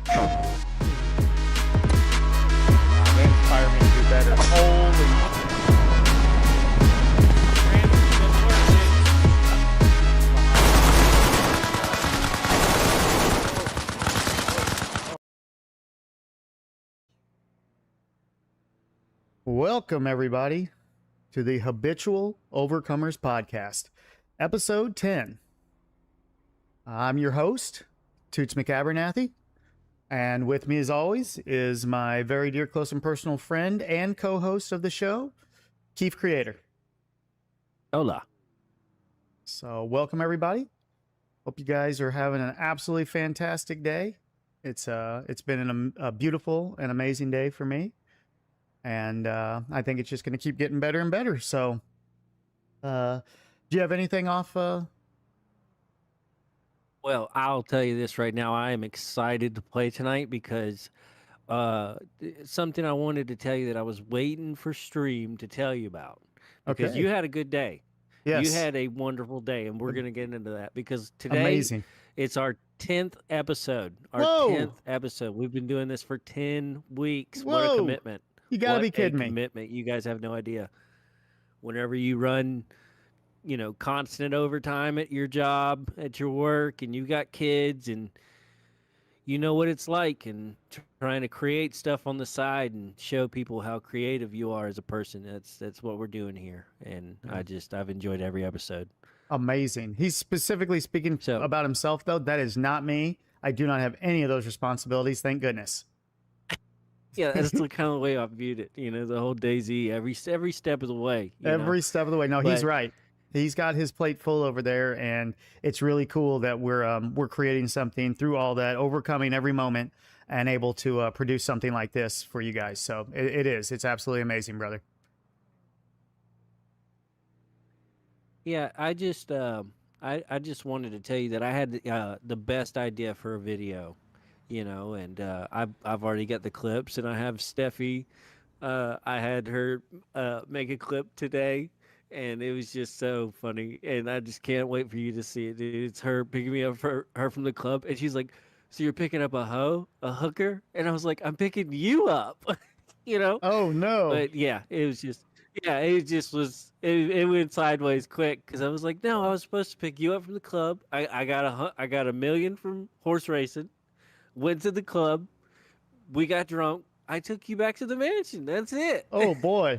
They inspire me to do better. Holy. Welcome, everybody, to the Habitual Overcomers Podcast, Episode 10. I'm your host, Toots McAbernathy, and with me, as always, is my very dear, close, and personal friend and co-host of the show, Keith Creator. Hola. So, welcome, everybody. Hope you guys are having an absolutely fantastic day. It's been a beautiful and amazing day for me. And I think it's just going to keep getting better and better. So, do you have anything off? Well, I'll tell you this right now. I am excited to play tonight because something I wanted to tell you that I was waiting for stream to tell you about. Because Okay. you had a good day. Yes. You had a wonderful day, and we're going to get into that. Because today, Amazing. it's our 10th episode. Our Whoa. 10th episode. We've been doing this for 10 weeks. Whoa. What a commitment. You got to be kidding me. Commitment. You guys have no idea. Whenever you run, constant overtime at your job, at your work, and you got kids, and you know what it's like, and trying to create stuff on the side and show people how creative you are as a person. That's what we're doing here. And I've enjoyed every episode. Amazing. He's specifically speaking about himself, though. That is not me. I do not have any of those responsibilities. Thank goodness. Yeah, that's the kind of way I viewed it. The whole DayZ, every step of the way. Every step of the way. No, he's right. He's got his plate full over there, and it's really cool that we're creating something through all that, overcoming every moment, and able to produce something like this for you guys. So it is. It's absolutely amazing, brother. Yeah, I just wanted to tell you that I had the best idea for a video. And I've already got the clips, and I have Steffi. I had her make a clip today, and it was just so funny, and I just can't wait for you to see it, dude. It's her picking me up for her from the club, and she's like, "So you're picking up a hooker?" And I was like, "I'm picking you up," Oh no! But yeah, it went sideways quick because I was like, "No, I was supposed to pick you up from the club. I got $1 million from horse racing." Went to the club. We got drunk. I took you back to the mansion. That's it. Oh, boy.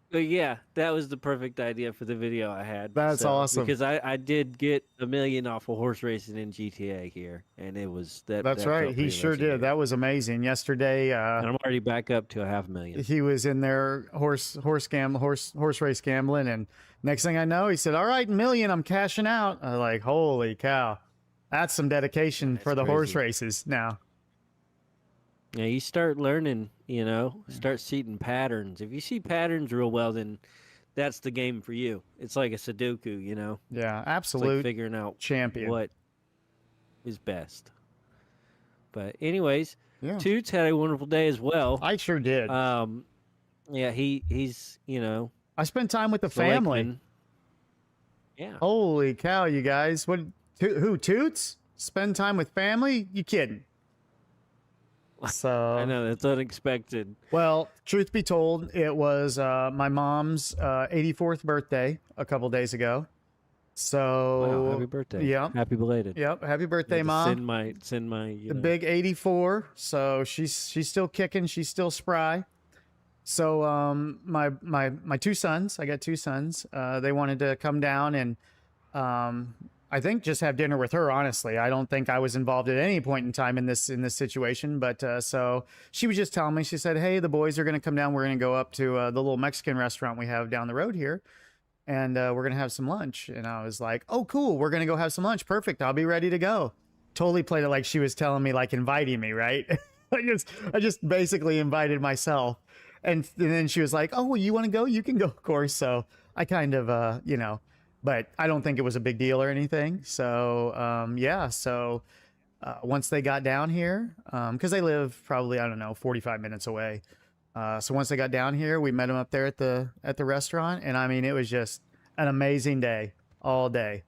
But yeah, that was the perfect idea for the video I had. That's awesome. Because I did get $1 million off of horse racing in GTA here. And it was that. That's right. He sure did. That was amazing. Yesterday. And I'm already back up to $500,000. He was in there horse race gambling. And next thing I know, he said, "All right, $1 million, I'm cashing out." I was like, holy cow. That's some dedication for the horse races now. Yeah, you start learning, start seeing patterns. If you see patterns real well, then that's the game for you. It's like a Sudoku, Yeah, absolute. It's like figuring out champion what is best. But anyways, yeah. Toots had a wonderful day as well. I sure did. Yeah, he's, I spent time with the family. Yeah. Holy cow, you guys. Who, Toots? Spend time with family? You kidding? So I know, that's unexpected. Well, truth be told, it was my mom's 84th birthday a couple days ago. So wow, happy birthday. Yeah. Happy belated. Yep. Happy birthday, Mom. Send my the big 84. So she's still kicking, she's still spry. So my two sons, I got two sons, they wanted to come down and I think just have dinner with her. Honestly, I don't think I was involved at any point in time in this situation. But so she was just telling me. She said, "Hey, the boys are going to come down. We're going to go up to the little Mexican restaurant we have down the road here, and we're going to have some lunch." And I was like, "Oh, cool. We're going to go have some lunch. Perfect. I'll be ready to go." Totally played it like she was telling me, like inviting me, right? I just basically invited myself, and then she was like, "Oh, well, you want to go? You can go, of course." So I kind of, but I don't think it was a big deal or anything. So, yeah. So once they got down here, because they live probably, I don't know, 45 minutes away. So once they got down here, we met them up there at the restaurant. And I mean, it was just an amazing day all day.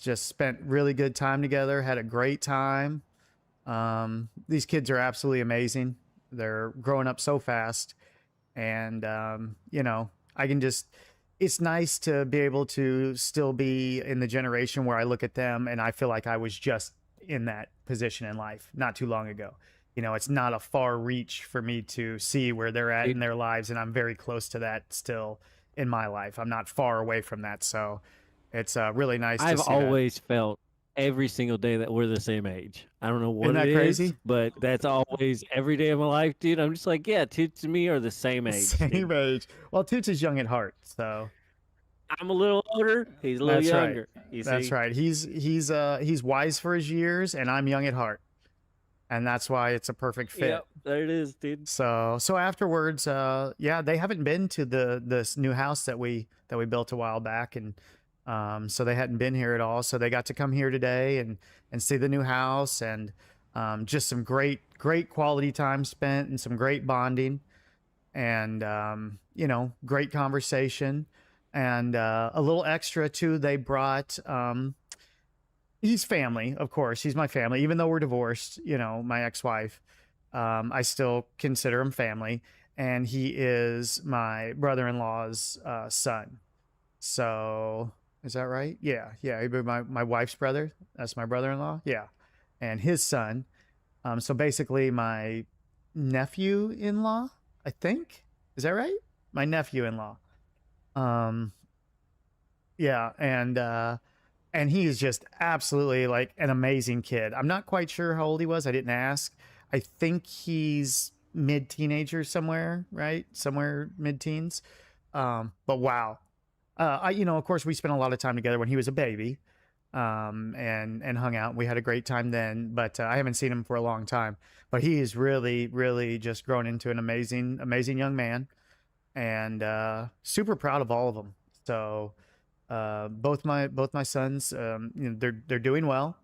Just spent really good time together, had a great time. These kids are absolutely amazing. They're growing up so fast, and you know, I can just. It's nice to be able to still be in the generation where I look at them and I feel like I was just in that position in life not too long ago. You know, it's not a far reach for me to see where they're at in Dude, their lives, and I'm very close to that still in my life. I'm not far away from that, so it's really nice to I've see that. always felt every single day that we're the same age. I don't know Isn't what it that is, crazy? but that's always every day of my life, dude. I'm just like, yeah, Toots and me are the same age, Same dude. age. Well, Toots is young at heart, so I'm a little older, he's a little that's right. younger. You That's see? right. He's wise for his years, and I'm young at heart, and that's why it's a perfect fit. Yep, there it is, dude. So afterwards, yeah, they haven't been to this new house that we built a while back, and so they hadn't been here at all. So they got to come here today and see the new house, and just some great quality time spent and some great bonding, and you know, great conversation, and a little extra too. They brought he's family, of course. He's my family, even though we're divorced. You know, my ex-wife. I still consider him family, and he is my brother-in-law's son. So is that right? Yeah, yeah. He'd be my wife's brother. That's my brother-in-law. Yeah, and his son. So basically, my nephew-in-law. I think, is that right? My nephew-in-law. Um, yeah, and he is just absolutely like an amazing kid. I'm not quite sure how old he was. I didn't ask. I think he's mid teenager somewhere, right? Somewhere mid teens. But wow. You know, of course, we spent a lot of time together when he was a baby, and hung out. We had a great time then, but I haven't seen him for a long time. But he is really just grown into an amazing young man, and super proud of all of them. So both my sons, you know, they're doing well.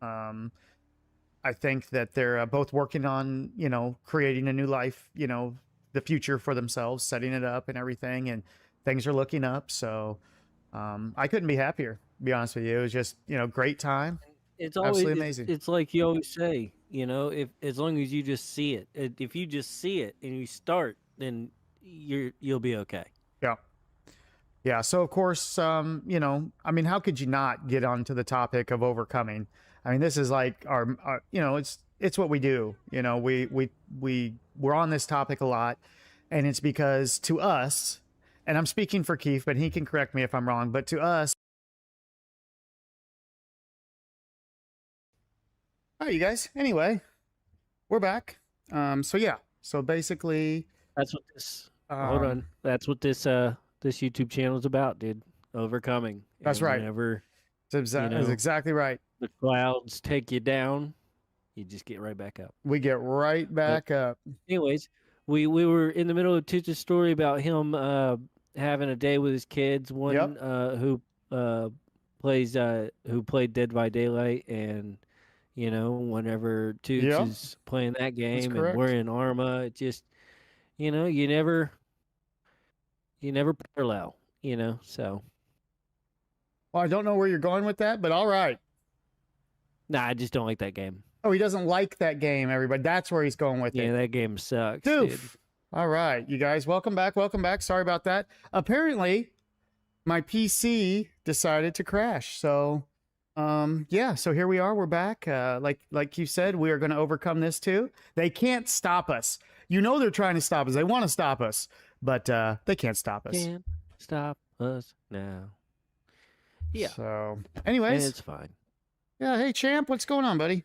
Um, I think that they're both working on, you know, creating a new life, you know, the future for themselves, setting it up and everything, and things are looking up. So I couldn't be happier. To be honest with you, it was just, you know, great time, It's always absolutely amazing. it's like you always say, you know, if as long as you just see it, if you just see it and you start, then you'll be okay. Yeah. Yeah. So of course, you know, I mean, how could you not get onto the topic of overcoming? I mean, this is like our you know, it's what we do. You know, we're on this topic a lot, and it's because to us, and I'm speaking for Keith, but he can correct me if I'm wrong. But to us, all right, you guys. Anyway, we're back. So yeah. So basically, That's what this. Hold um, on. That's what this YouTube channel is about, dude. Overcoming. that's And right. whenever, you That's know, exactly right. the clouds take you down, you just get right back up. We get right But back up. anyways, we were in the middle of Toots' story about him having a day with his kids. Yep. One uh who played Dead by Daylight, and you know, whenever Toots Yep. is playing that That's game and we're correct. in Arma, it just, you know, you never parallel, you know. So Well, I don't know where you're going with that, but all right. nah, I just don't like that game. Oh, he doesn't like that game, everybody. That's where he's going with Yeah, it. that game sucks, dude. Doof. All right, you guys, welcome back. Welcome back. Sorry about that. Apparently, my PC decided to crash. So, yeah. So here we are. We're back. Like you said, we are going to overcome this too. They can't stop us. You know they're trying to stop us. They want to stop us, but they can't stop us. Can't stop us now. Yeah, So, and anyways, it's fine. yeah. Hey, champ, what's going on, buddy?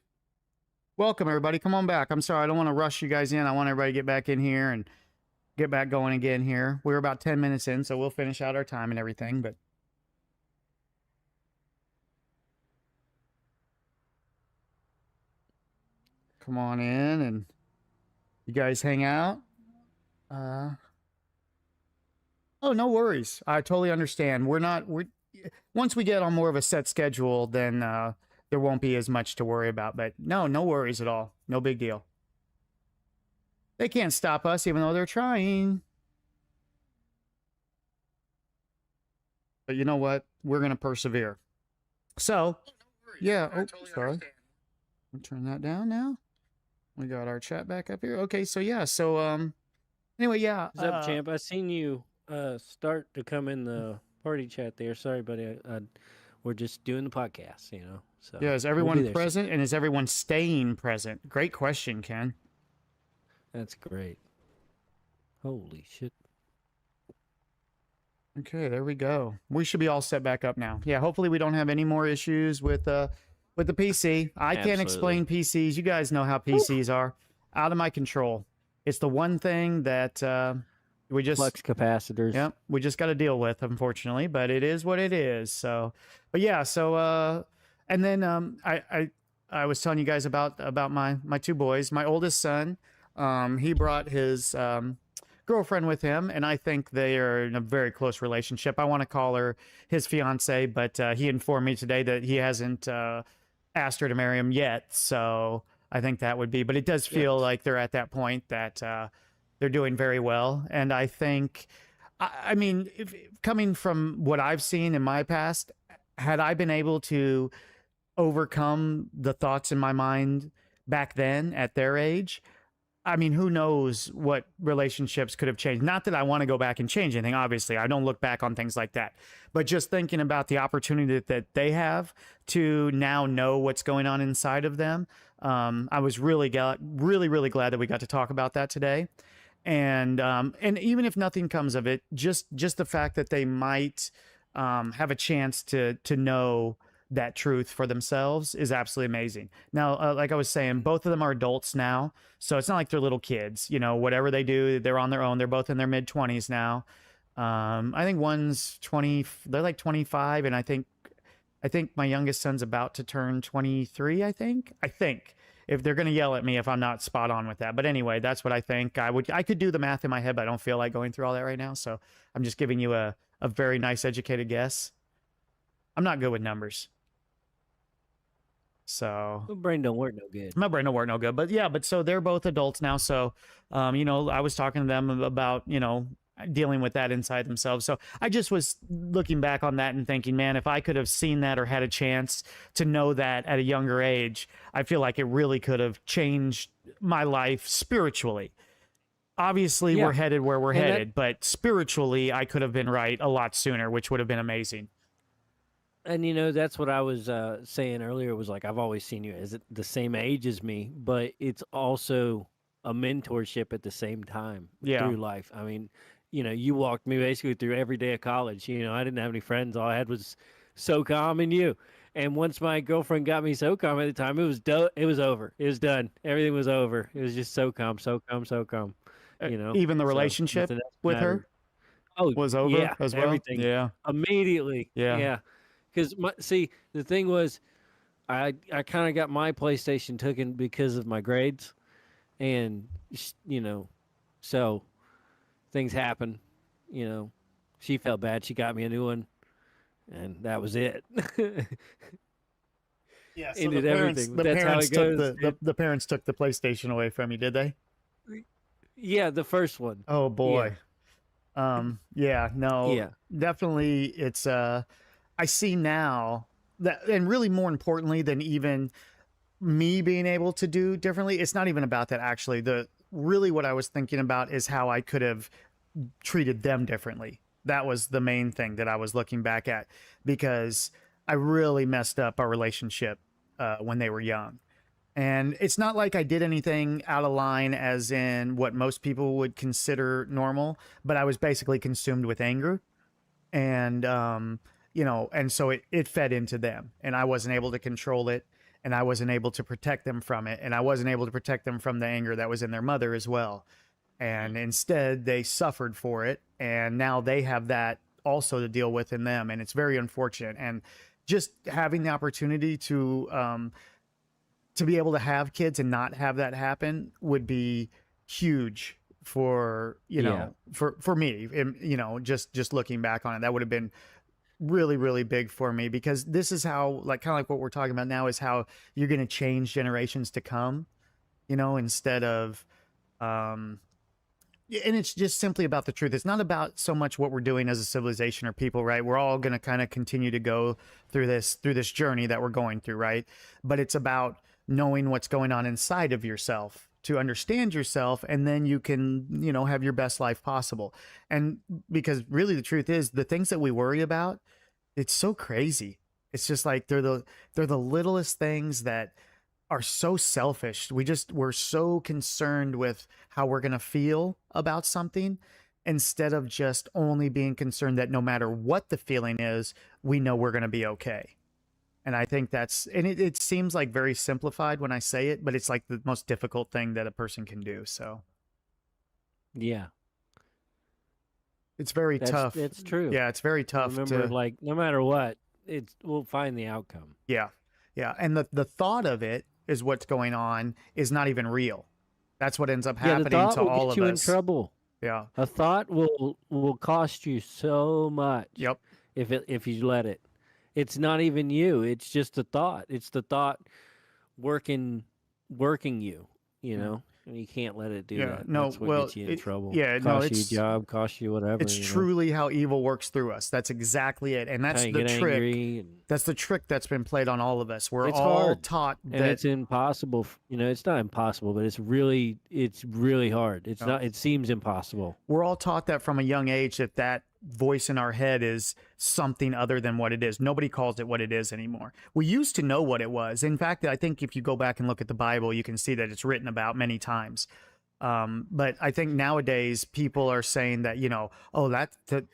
Welcome, everybody. Come on back. I'm sorry. I don't want to rush you guys in. I want everybody to get back in here and get back going again here. We're about 10 minutes in, so we'll finish out our time and everything. But come on in and you guys hang out. Uh, oh, no worries. I totally understand. We're once we get on more of a set schedule, then there won't be as much to worry about. But no worries at all. No big deal. They can't stop us, even though they're trying. But you know what? We're gonna persevere. So, yeah. Oh, sorry. I'll turn that down now. We got our chat back up here. Okay, so yeah, so anyway, yeah. What's up, champ? I seen you start to come in the party chat there. Sorry, buddy. We're just doing the podcast, So Yeah, is we'll be everyone there soon. present and is everyone staying present? Great question, Ken. That's great. Holy shit. Okay, there we go. We should be all set back up now. Yeah, hopefully we don't have any more issues with the PC. I can't explain PCs. You guys know how PCs are. Out of my control. It's the one thing that we just flux capacitors. Yep, we just got to deal with, unfortunately, but it is what it is. So, but yeah, so and then I was telling you guys about my two boys. My oldest son, he brought his girlfriend with him, and I think they are in a very close relationship. I want to call her his fiance, but he informed me today that he hasn't asked her to marry him yet. So I think that would be, but it does feel like they're at that point that they're doing very well. And I think, I mean, coming from what I've seen in my past, had I been able to overcome the thoughts in my mind back then at their age, I mean, who knows what relationships could have changed. Not that I want to go back and change anything, obviously. I don't look back on things like that. But just thinking about the opportunity that they have to now know what's going on inside of them, I was really glad that we got to talk about that today. And even if nothing comes of it, just the fact that they might have a chance to know that truth for themselves is absolutely amazing. Now, like I was saying, both of them are adults now, so it's not like they're little kids. Whatever they do, they're on their own. They're both in their mid-20s now. I think one's 20. They're like 25, and I think my youngest son's about to turn 23. I think. If they're going to yell at me if I'm not spot on with that. But anyway, that's what I think. I could do the math in my head, but I don't feel like going through all that right now. So I'm just giving you a very nice educated guess. I'm not good with numbers. So my brain don't work no good. But yeah, so they're both adults now. So, I was talking to them about, dealing with that inside themselves. So I just was looking back on that and thinking, man, if I could have seen that or had a chance to know that at a younger age, I feel like it really could have changed my life spiritually. Obviously, we're headed where we're headed, but spiritually, I could have been right a lot sooner, which would have been amazing. And that's what I was saying earlier, was like, I've always seen you as the same age as me, but it's also a mentorship at the same time through life. I mean, you walked me basically through every day of college. I didn't have any friends. All I had was SOCOM and you. And once my girlfriend got me SOCOM at the time, it was over. It was done. Everything was over. It was just SOCOM. Even the relationship with her was over as well. Everything. Yeah. Immediately. Yeah. Because the thing was, I kind of got my PlayStation taken because of my grades, and so things happen. She felt bad. She got me a new one, and that was it. Yeah, so the parents took the PlayStation away from you, did they? Yeah, the first one. Oh boy. Yeah. Definitely. It's I see now that, and really more importantly than even me being able to do differently, it's not even about that actually. Really what I was thinking about is how I could have treated them differently. That was the main thing that I was looking back at, because I really messed up our relationship when they were young. And it's not like I did anything out of line as in what most people would consider normal, but I was basically consumed with anger. And, and so it fed into them, and I wasn't able to control it, and I wasn't able to protect them from it. And I wasn't able to protect them from the anger that was in their mother as well. And instead they suffered for it. And now they have that also to deal with in them. And it's very unfortunate. And just having the opportunity to be able to have kids and not have that happen would be huge for, for me, and, just looking back on it, that would have been really, really big for me, because this is how, like, kind of like what we're talking about now, is how you're going to change generations to come, instead of, and it's just simply about the truth. It's not about so much what we're doing as a civilization or people, right? We're all going to kind of continue to go through this journey that we're going through, right? But it's about knowing what's going on inside of yourself to understand yourself, and then you can, have your best life possible. And because really the truth is, the things that we worry about, it's so crazy. It's just like they're the littlest things that are so selfish. We're so concerned with how we're going to feel about something, instead of just only being concerned that no matter what the feeling is, we know we're going to be okay. And I think it seems like very simplified when I say it, but it's like the most difficult thing that a person can do. So Yeah, it's very tough. that's true. Yeah, it's very tough Remember, to, like, no matter what, we'll find the outcome. yeah. Yeah. And the thought of it is what's going on is not even real. That's what ends up Yeah, the happening thought to will all get of you in us. trouble. Yeah. A thought will cost you so much. Yep. If you let it. It's not even you. It's just a thought. It's the thought working you. You Yeah. know, and you can't let it do Yeah. that. No, That's what well, gets you in trouble. yeah, no, Cost you a job, cost you whatever. it's truly how evil works through us. That's exactly it. And that's How you the get trick. angry. That's the trick that's been played on all of us. We're It's all hard. taught And that it's impossible. It's not impossible, but it's really hard. It's No. not. It seems impossible. we're all taught that from a young age, that voice in our head is something other than what it is. Nobody calls it what it is anymore. We used to know what it was. In fact, I think if you go back and look at the Bible, you can see that it's written about many times. But I think nowadays people are saying that, oh,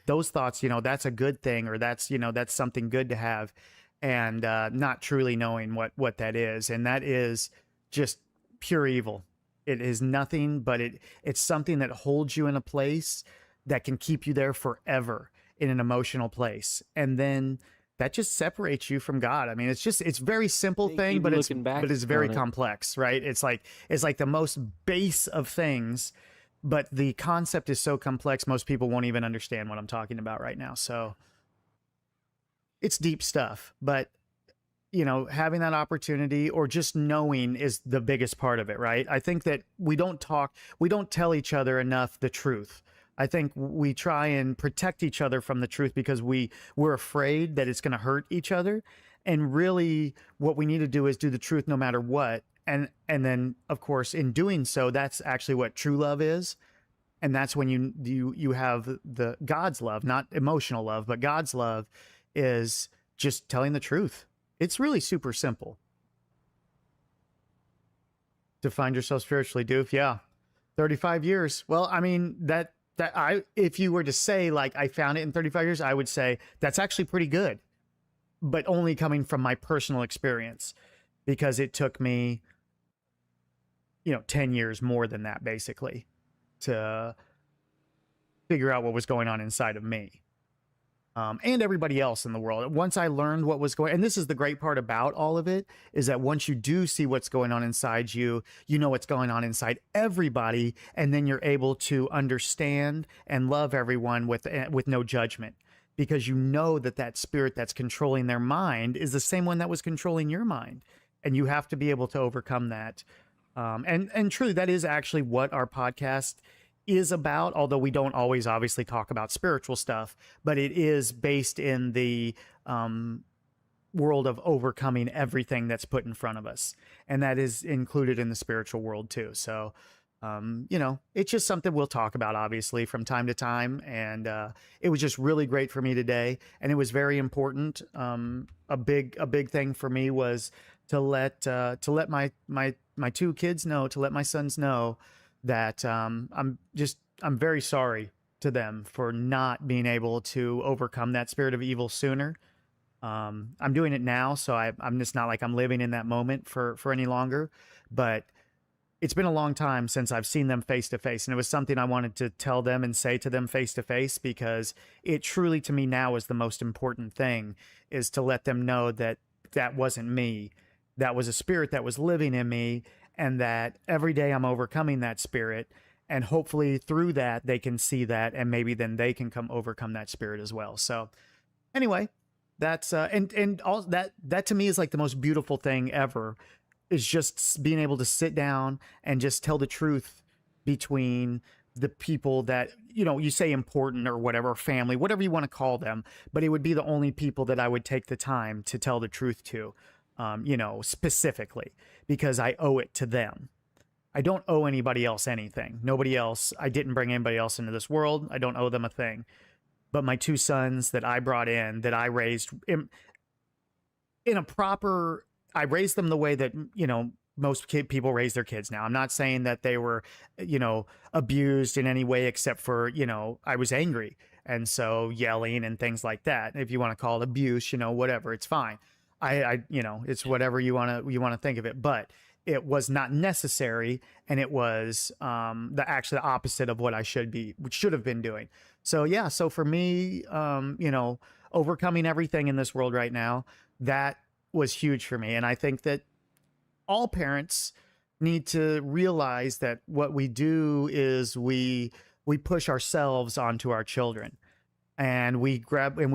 those thoughts, that's a good thing, or that's something good to have, and not truly knowing what that is. And that is just pure evil. It is nothing but it's something that holds you in a place that can keep you there forever, in an emotional place. And then that just separates you from God. I mean, it's very simple They thing, keep but looking back it's very on it. complex, right? It's like the most base of things, but the concept is so complex, most people won't even understand what I'm talking about right now. So it's deep stuff, but having that opportunity, or just knowing, is the biggest part of it, right? I think that we don't tell each other enough the truth. I think we try and protect each other from the truth because we're afraid that it's going to hurt each other. And really what we need to do is do the truth no matter what. And then of course, in doing so, that's actually what true love is. And that's when you have the God's love, not emotional love, but God's love is just telling the truth. It's really super simple to find yourself spiritually, Doof. Yeah. 35 years. Well, I mean, if you were to say, like, I found it in 35 years, I would say that's actually pretty good, but only coming from my personal experience, because it took me, 10 years more than that, basically, to figure out what was going on inside of me. And everybody else in the world. Once I learned what was going, and this is the great part about all of it, is that once you do see what's going on inside you, you know what's going on inside everybody, and then you're able to understand and love everyone with no judgment, because you know that spirit that's controlling their mind is the same one that was controlling your mind, and you have to be able to overcome that. And truly, that is actually what our podcast is about, although we don't always obviously talk about spiritual stuff, but it is based in the world of overcoming everything that's put in front of us, and that is included in the spiritual world too. So it's just something we'll talk about obviously from time to time, and it was just really great for me today, and it was very important. A big thing for me was to let my two kids know, to let my sons know that I'm very sorry to them for not being able to overcome that spirit of evil sooner. I'm doing it now, so I'm just not like I'm living in that moment for any longer. But it's been a long time since I've seen them face to face, and it was something I wanted to tell them and say to them face to face, because it truly, to me now, is the most important thing, is to let them know that that wasn't me. That was a spirit that was living in me, and that every day I'm overcoming that spirit, and hopefully through that they can see that, and maybe then they can overcome that spirit as well. So anyway, that's and all that to me is like the most beautiful thing ever, is just being able to sit down and just tell the truth between the people that you say important or whatever, family, whatever you want to call them, but it would be the only people that I would take the time to tell the truth to. specifically because I owe it to them. I don't owe anybody else anything. Nobody else, I didn't bring anybody else into this world. I don't owe them a thing. But my two sons that I brought in, that I raised in a proper, I raised them the way that, most people raise their kids now. I'm not saying that they were, abused in any way except for, I was angry. And so yelling and things like that. If you want to call it abuse, whatever, it's fine. It's whatever you want to think of it. But it was not necessary, and it was actually the opposite of what I should have been doing. So yeah, so for me, overcoming everything in this world right now, that was huge for me. And I think that all parents need to realize that what we do is we push ourselves onto our children, and we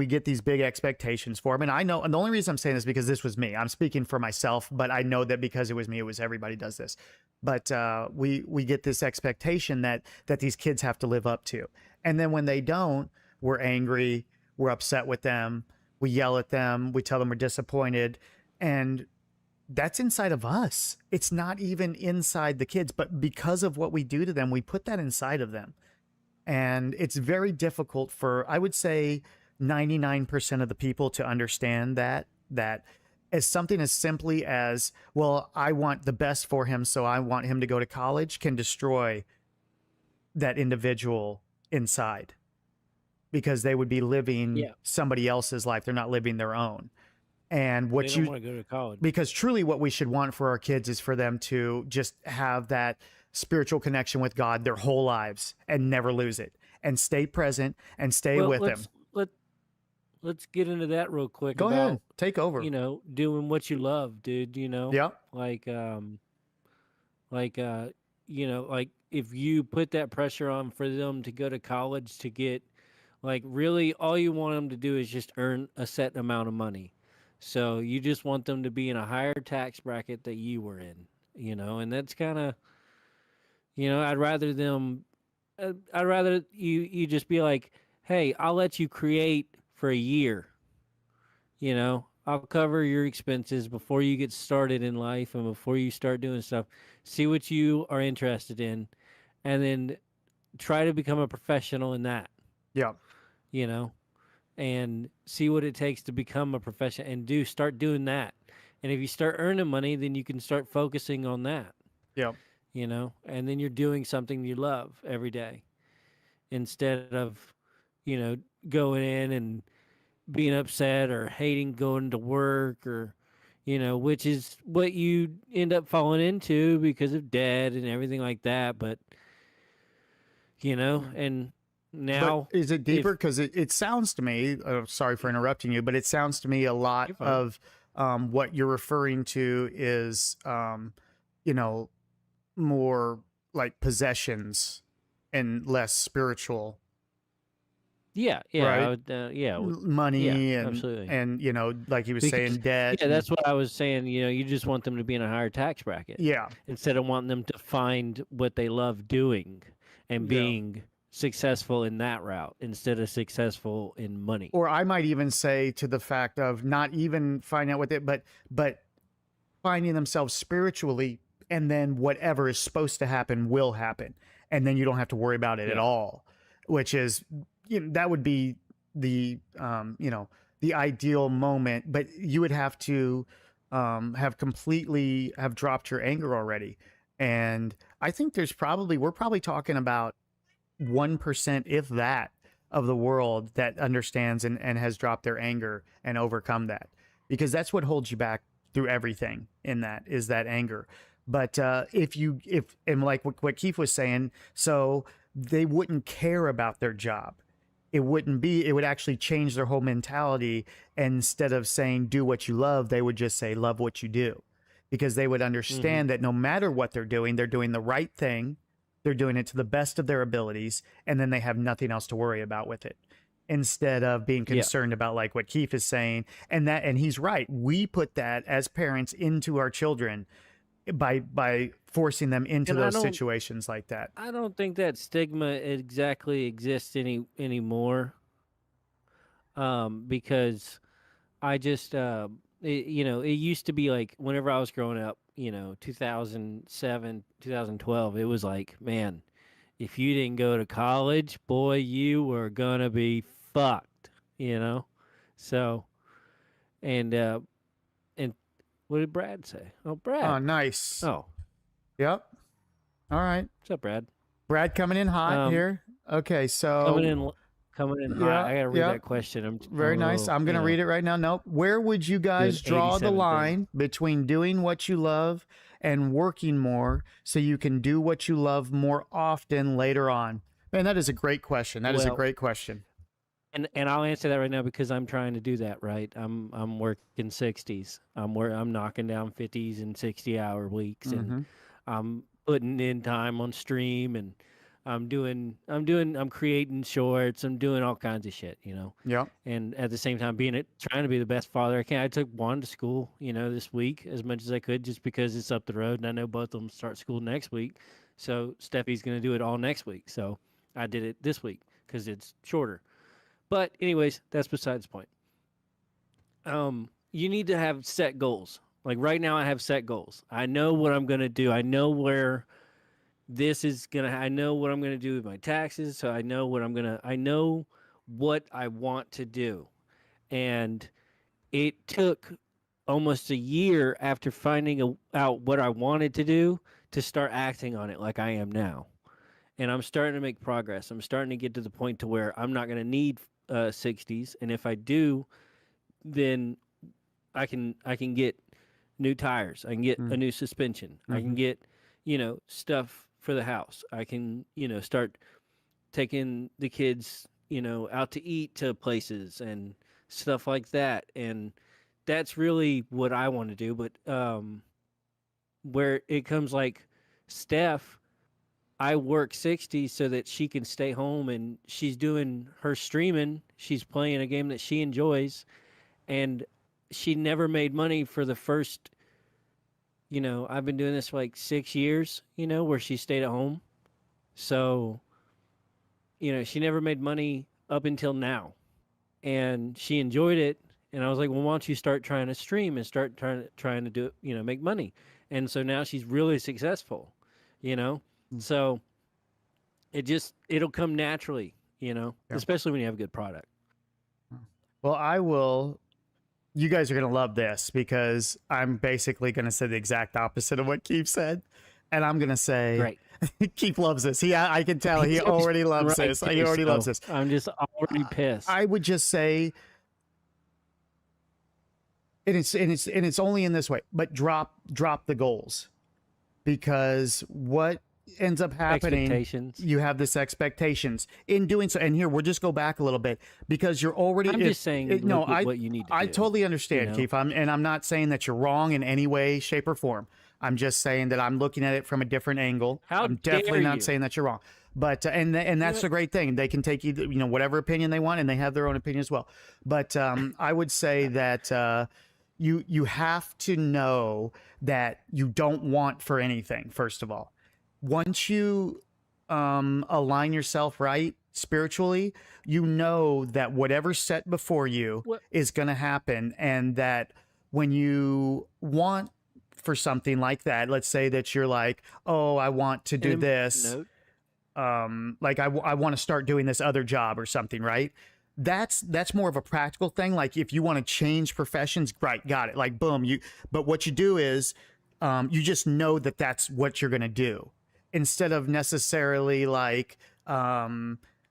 get these big expectations for them. And I know, and the only reason I'm saying this is because this was me. I'm speaking for myself, but I know that because it was me, it was everybody does this. But we get this expectation that these kids have to live up to, and then when they don't, we're angry, we're upset with them, we yell at them, we tell them we're disappointed, and that's inside of us. It's not even inside the kids, but because of what we do to them, we put that inside of them. And it's very difficult for, I would say, 99% of the people to understand that as something as simply as, well, I want the best for him, so I want him to go to college, can destroy that individual inside, because they would be living somebody else's life. They're not living their own. And they don't want to go to college. Because truly what we should want for our kids is for them to just have that spiritual connection with God their whole lives and never lose it, and stay present and stay with them. Let's get into that real quick. Go ahead, take over. Doing what you love, dude. Yeah. Like if you put that pressure on for them to go to college to get, like, really all you want them to do is just earn a set amount of money. So you just want them to be in a higher tax bracket that you were in, and that's kind of, I'd rather you just be like, hey, I'll let you create for a year. I'll cover your expenses before you get started in life and before you start doing stuff. See what you are interested in, and then try to become a professional in that. Yeah. And see what it takes to become a professional, and start doing that. And if you start earning money, then you can start focusing on that. Yeah. And then you're doing something you love every day, instead of, going in and being upset or hating going to work, or, which is what you end up falling into because of debt and everything like that. But, and now, but is it deeper? Because it sounds to me, sorry for interrupting you, but it sounds to me a lot of what you're referring to is, more like possessions and less spiritual. Yeah, right? Money, and absolutely. And like he was saying, debt. Yeah, that's what I was saying. You just want them to be in a higher tax bracket. Yeah. Instead of wanting them to find what they love doing and being successful in that route instead of successful in money. Or I might even say to the fact of not even finding out what it, but finding themselves spiritually, and then whatever is supposed to happen will happen, and then you don't have to worry about it at all, which is, that would be the the ideal moment. But you would have to have dropped your anger already. And I think we're probably talking about 1%, if that, of the world that understands and has dropped their anger and overcome that, because that's what holds you back through everything in that, is that anger. But and like what Keith was saying, so they wouldn't care about their job. It would actually change their whole mentality. Instead of saying do what you love, they would just say love what you do, because they would understand that no matter what they're doing the right thing. They're doing it to the best of their abilities, and then they have nothing else to worry about with it, instead of being concerned about, like what Keith is saying. And he's right. We put that as parents into our children by forcing them into those situations like that. I don't think that stigma exactly exists anymore. Because I just it used to be like whenever I was growing up, 2007, 2012, it was like, man, if you didn't go to college, boy, you were gonna be fucked, you know? So, and, and what did Brad say? Oh, Oh, Brad. nice. Oh, Yep. All right. what's up, Brad? Brad coming in hot Um, here. Okay, coming so in, coming in hot. yeah, I gotta read yeah. that question. Very nice. I'm going to read it right now. Nope. Where would you doing guys draw the 87 things. line between doing what you love and working more so you can do what you love more often later on? Man, that is a great question. That is a Well, great question. and I'll answer that right now because I'm trying to do that. Right, I'm working 60s. I'm knocking down 50s and 60-hour weeks, and Mm-hmm. I'm putting in time on stream, and I'm creating shorts. I'm doing all kinds of shit, Yep. and at the same time trying to be the best father I can. I took one to school, this week as much as I could, just because it's up the road, and I know both of them start school next week. So Steffi's going to do it all next week. So I did it this week because it's shorter. But anyways, that's besides the point. You need to have set goals. Like right now, I have set goals. I know what I'm gonna do. I know where this is gonna. I know what I'm gonna do with my taxes. So I know what I'm gonna. I know what I want to do, and it took almost a year after out what I wanted to do to start acting on it like I am now. And I'm starting to make progress. I'm starting to get to the point to where I'm not going to need 60s, and if I do, then I can get new tires. I can get a new suspension. I Mm-hmm. can get stuff for the house. I can start taking the kids out to eat to places and stuff like that. And that's really what I want to do. But where it comes like Steph, I work 60 so that she can stay home, and she's doing her streaming. She's playing a game that she enjoys, and she never made money for the first, I've been doing this for like 6 years, where she stayed at home. So, she never made money up until now, and she enjoyed it. And I was like, well, why don't you start trying to stream and start trying to do it, make money. And so now she's really successful, you know? So it'll come naturally, Yeah. especially when you have a good product. Well, I will. You guys are going to love this because I'm basically going to say the exact opposite of what Keith said. And I'm going to say, Great. Keith loves this. I can tell he already loves this. He already loves this. I'm just already pissed. I would just say, and it's only in this way, but drop the goals, because what ends up happening, Expectations. you have this expectations in doing so. And here we'll just go back a little bit, because you're already. I'm just saying what you need to I do. totally understand, Keith. I'm not saying that you're wrong in any way, shape, or form. I'm just saying that I'm looking at it from a different angle. How I'm definitely dare not you. saying that you're wrong. But and that's the great thing. They can take either, whatever opinion they want, and they have their own opinion as well. But I would say that you have to know that you don't want for anything. First of all, once you align yourself right spiritually, you know that whatever's set before you is going to happen, and that when you want for something like that, let's say that you're like, oh, I want to do this. Like I want to start doing this other job or something, right? That's more of a practical thing. Like if you want to change professions, right, got it. Like boom, but what you do is you just know that that's what you're going to do, instead of necessarily like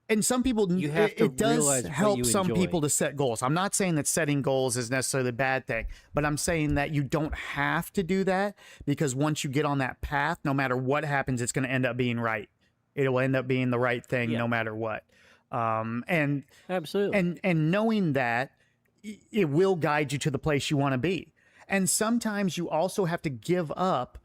and some people, You have to it does realize what help you some enjoy. people to set goals. I'm not saying that setting goals is necessarily a bad thing, but I'm saying that you don't have to do that, because once you get on that path, no matter what happens, it's going to end up being right. It will end up being the right thing no matter what. And Absolutely. and knowing that, it will guide you to the place you want to be. And sometimes you also have to give up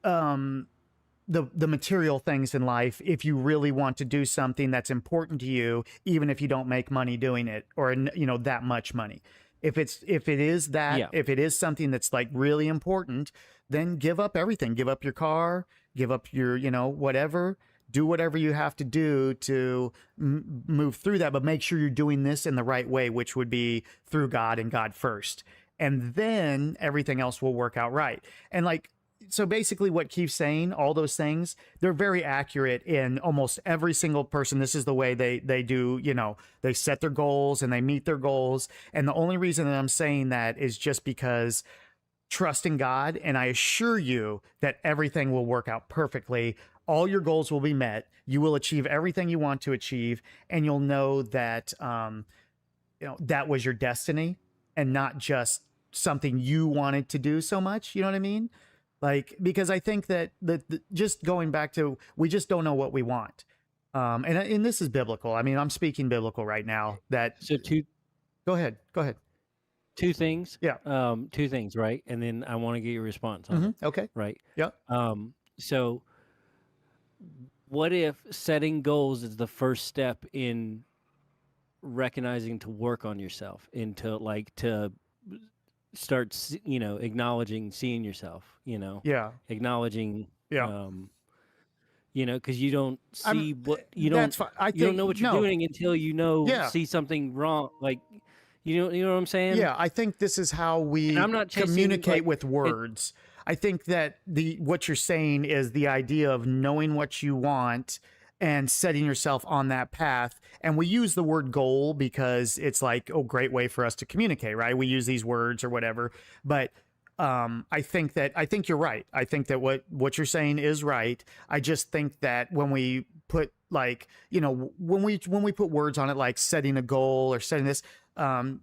the material things in life if you really want to do something that's important to you, even if you don't make money doing it, or that much money. If it is something that's like really important, then give up everything. Give up your car, give up your whatever. do whatever you have to do to move through that, but make sure you're doing this in the right way, which would be through God and God first. And then everything else will work out right. And like, so basically what Keith's saying, all those things, they're very accurate in almost every single person. This is the way they do, you know, they set their goals and they meet their goals. And the only reason that I'm saying that is just because trust in God. And I assure you that everything will work out perfectly. All your goals will be met. You will achieve everything you want to achieve. And you'll know that, you know, that was your destiny and not just something you wanted to do so much. You know what I mean? Like, because I think that just going back to, we just don't know what we want. And this is biblical. I mean, I'm speaking biblical right now that. So Go ahead. two things. Yeah. Two things, right? And then I want to get your response on it. Okay. Right. Yeah. So what if setting goals is the first step in recognizing to work on yourself, into like to start, you know, acknowledging, seeing yourself, you know, Yeah. acknowledging, Yeah. you know, because you don't see what you That's don't, fine. I you don't think know what you're no. doing until you know, Yeah. see something wrong. Like, you know what I'm saying? Yeah, I think this is how we And I'm not chasing, communicate like, with words. I think that what you're saying is the idea of knowing what you want and setting yourself on that path. And we use the word goal because it's like a great way for us to communicate, right? We use these words or whatever. But I think you're right. I think that what you're saying is right. I just think that when we put, like, you know, when we put words on it, like setting a goal or setting this,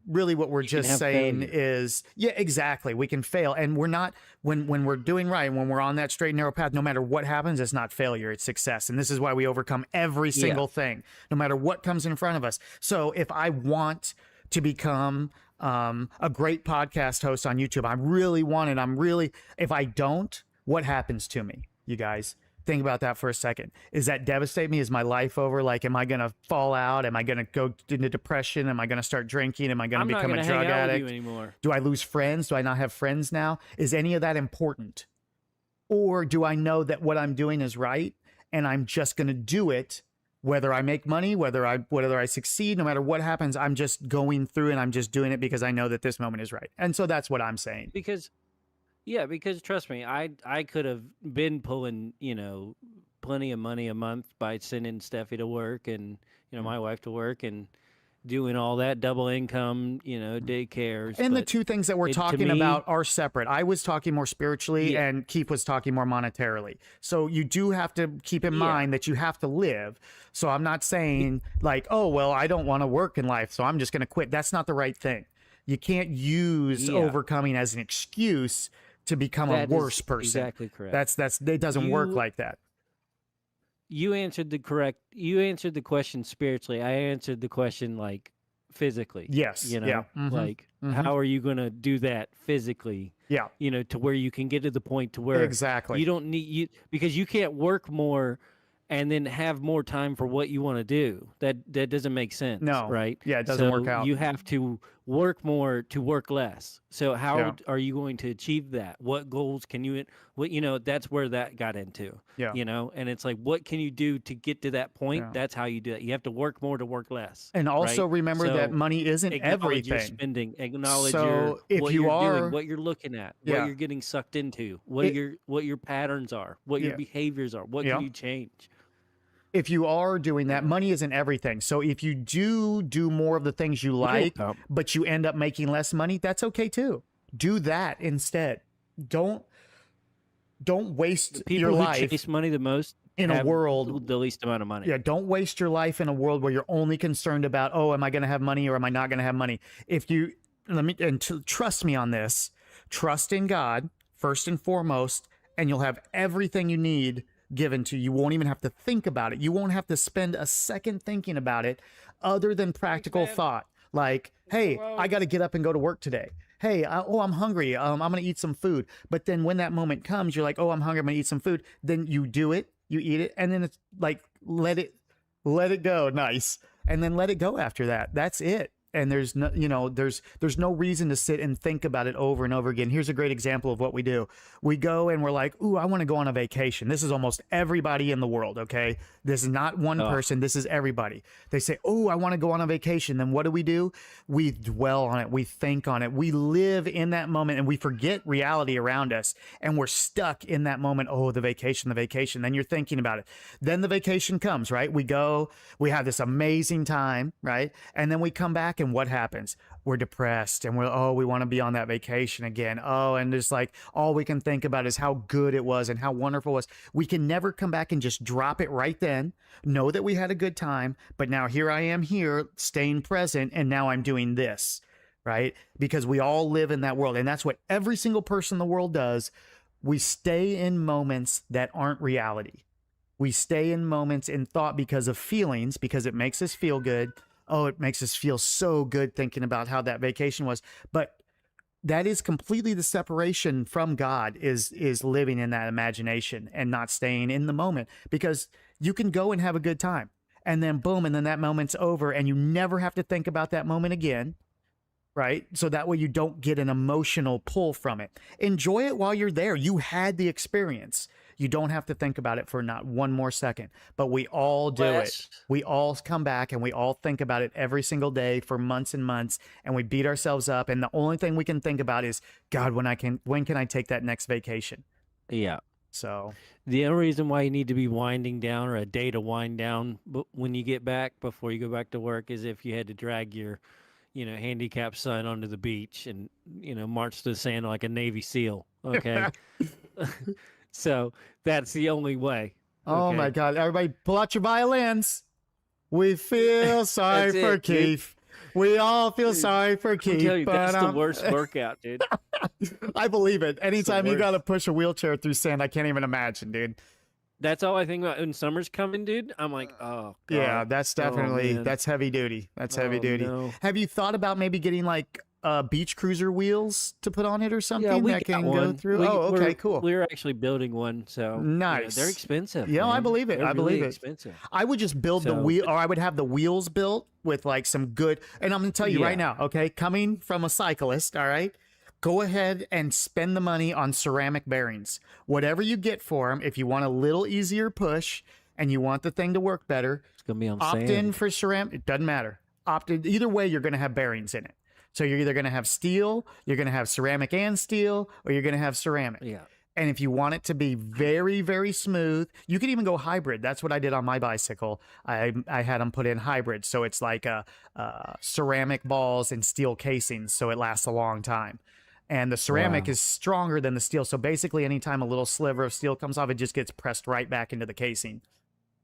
really what we're just saying is, yeah, exactly. We can fail. And we're not, when we're doing right, when we're on that straight and narrow path, no matter what happens, it's not failure, it's success. And this is why we overcome every single thing, no matter what comes in front of us. So if I want to become a great podcast host on YouTube, I really want it. If I don't, what happens to me, you guys? Think about that for a second. Is that devastate me? Is my life over? Like, am I going to fall out? Am I going to go into depression? Am I going to start drinking? Am I going to become a drug addict? Anymore. Do I lose friends? Do I not have friends now? Is any of that important? Or do I know that what I'm doing is right and I'm just going to do it, whether I make money, whether I succeed, no matter what happens, I'm just going through and I'm just doing it because I know that this moment is right. And so that's what I'm saying. Because trust me, I could have been pulling, you know, plenty of money a month by sending Steffi to work and, you know, my wife to work and doing all that double income, you know, daycares. And the two things that we're talking about are separate. I was talking more spiritually and Keith was talking more monetarily. So you do have to keep in mind that you have to live. So I'm not saying like, oh, well, I don't want to work in life, so I'm just going to quit. That's not the right thing. You can't use overcoming as an excuse to become a worse person. Exactly correct. It doesn't work like that. You answered the question spiritually. I answered the question like physically. Yes. You know, yeah. like how are you going to do that physically? Yeah. You know, to where you can get to the point to where exactly you don't need because you can't work more and then have more time for what you want to do. That doesn't make sense. No. Right? Yeah, it doesn't work out. You have to work more to work less. So how are you going to achieve that? What goals can you that's where that got into. Yeah. You know, and it's like, what can you do to get to that point? Yeah. That's how you do it. You have to work more to work less. And also remember that money isn't everything. Your spending, acknowledge so what you're doing, what you're looking at, what you're getting sucked into, what your patterns are, what your behaviors are, what can you change? If you are doing that, money isn't everything. So if you do more of the things you like, but you end up making less money, that's okay too. Do that instead. Don't waste your life. People who chase money the most in a world the least amount of money. Yeah, don't waste your life in a world where you're only concerned about, oh, am I going to have money or am I not going to have money? Trust me on this. Trust in God first and foremost, and you'll have everything you need given to you. You won't even have to think about it. You won't have to spend a second thinking about it other than practical thought. Like, hey, I got to get up and go to work today. Hey, I'm hungry. I'm going to eat some food. But then when that moment comes, you're like, oh, I'm hungry. I'm going to eat some food. Then you do it, you eat it. And then it's like, let it go. Nice. And then let it go after that. That's it. and there's no, there's no reason to sit and think about it over and over again. Here's a great example of what we do. We go and we're like, ooh, I want to go on a vacation. This is almost everybody in the world. Okay. This is not one Oh, person. This is everybody. They say, oh, I want to go on a vacation. Then what do? We dwell on it. We think on it. We live in that moment and we forget reality around us. And we're stuck in that moment. Oh, the vacation, the vacation. Then you're thinking about it. Then the vacation comes, right? We go, we have this amazing time, right? And then we come back and what happens? We're depressed and we want to be on that vacation again. Oh, and it's like all we can think about is how good it was and how wonderful it was. We can never come back and just drop it right then, know that we had a good time, but now here I am here staying present and now I'm doing this, right? Because we all live in that world and that's what every single person in the world does. We stay in moments that aren't reality. We stay in moments in thought because of feelings, because it makes us feel good. Oh, it makes us feel so good thinking about how that vacation was. But that is completely the separation from God is living in that imagination and not staying in the moment, because you can go and have a good time and then boom, and then that moment's over and you never have to think about that moment again. Right. So that way you don't get an emotional pull from it. Enjoy it while you're there. You had the experience. You don't have to think about it for not one more second, but we all do it. Wes, We all come back and we all think about it every single day for months and months, and we beat ourselves up. And the only thing we can think about is, God, when can I take that next vacation? yeah. So The only reason why you need to be winding down or a day to wind down when you get back before you go back to work is if you had to drag your, handicapped son onto the beach and, march to the sand like a Navy SEAL. Okay. So that's the only way. oh my Okay. God, everybody pull out your violins. We feel sorry That's for it, dude. Keith. We all feel Dude, sorry for I'm Keith. telling you, But that's the worst workout, dude. I believe it. It's the Anytime you got to worst. push a wheelchair through sand, I can't even imagine, dude. That's all I think about when summer's coming, dude. I'm like, oh Yeah, God. that's Oh definitely man. that's heavy duty. That's heavy Oh duty. no. Have you thought about maybe getting like beach cruiser wheels to put on it or Yeah, something we that got can go one. through? Oh, okay, We're cool. we're actually building one, so they're Nice. expensive, Yeah, I man. believe it. They're I really believe it. expensive. I would just build the So wheel, or I would have the wheels built with like some good. And I'm going to tell you right yeah, now, okay, coming from a cyclist, all right, go ahead and spend the money on ceramic bearings. Whatever you get for them, if you want a little easier push and you want the thing to work better, it's gonna be on opt in sand. for ceramic. It doesn't matter. Opt in. Either way, you're going to have bearings in it. So you're either going to have steel, you're going to have ceramic and steel, or you're going to have ceramic. Yeah. And if you want it to be very, very smooth, you can even go hybrid. That's what I did on my bicycle. I had them put in hybrid. So it's like ceramic balls and steel casings. So it lasts a long time. And the ceramic Wow. is stronger than the steel. So basically, anytime a little sliver of steel comes off, it just gets pressed right back into the casing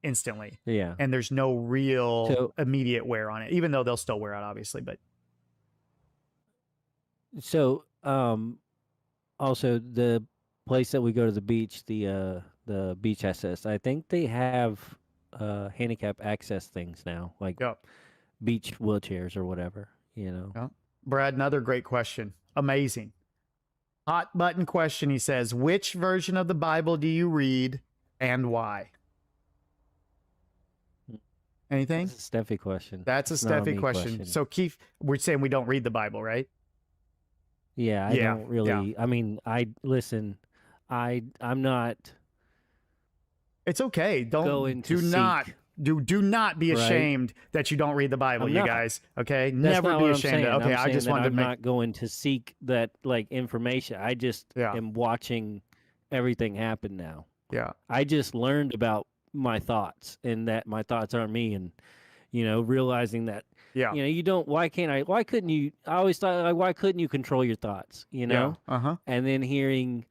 instantly. Yeah. And there's no real So immediate wear on it, even though they'll still wear out, obviously. But so also the place that we go to the beach, the beach access, I think they have handicap access things now, like yeah. beach wheelchairs or whatever, Yeah. Brad, another great question. Amazing. Hot button question. He says, which version of the Bible do you read and why? Anything? That's a Steffi question. That's a It's not a Steffi me question. So, Keith, we're saying we don't read the Bible, right? Yeah, I Yeah. don't Yeah. really. I mean, I listen. I'm not It's okay. Don't going to do not seek. do not be Right? ashamed that you don't read the Bible, I'm you not. guys. Okay? That's Never not be what I'm ashamed. saying. Okay, I'm I saying just that wanted to I'm make not going to seek that like information. I just yeah. am watching everything happen now. Yeah. I just learned about my thoughts and that my thoughts aren't me, and realizing that Yeah. you don't. Why couldn't you? I always thought like, why couldn't you control your thoughts? Yeah. Uh-huh. And then hearing,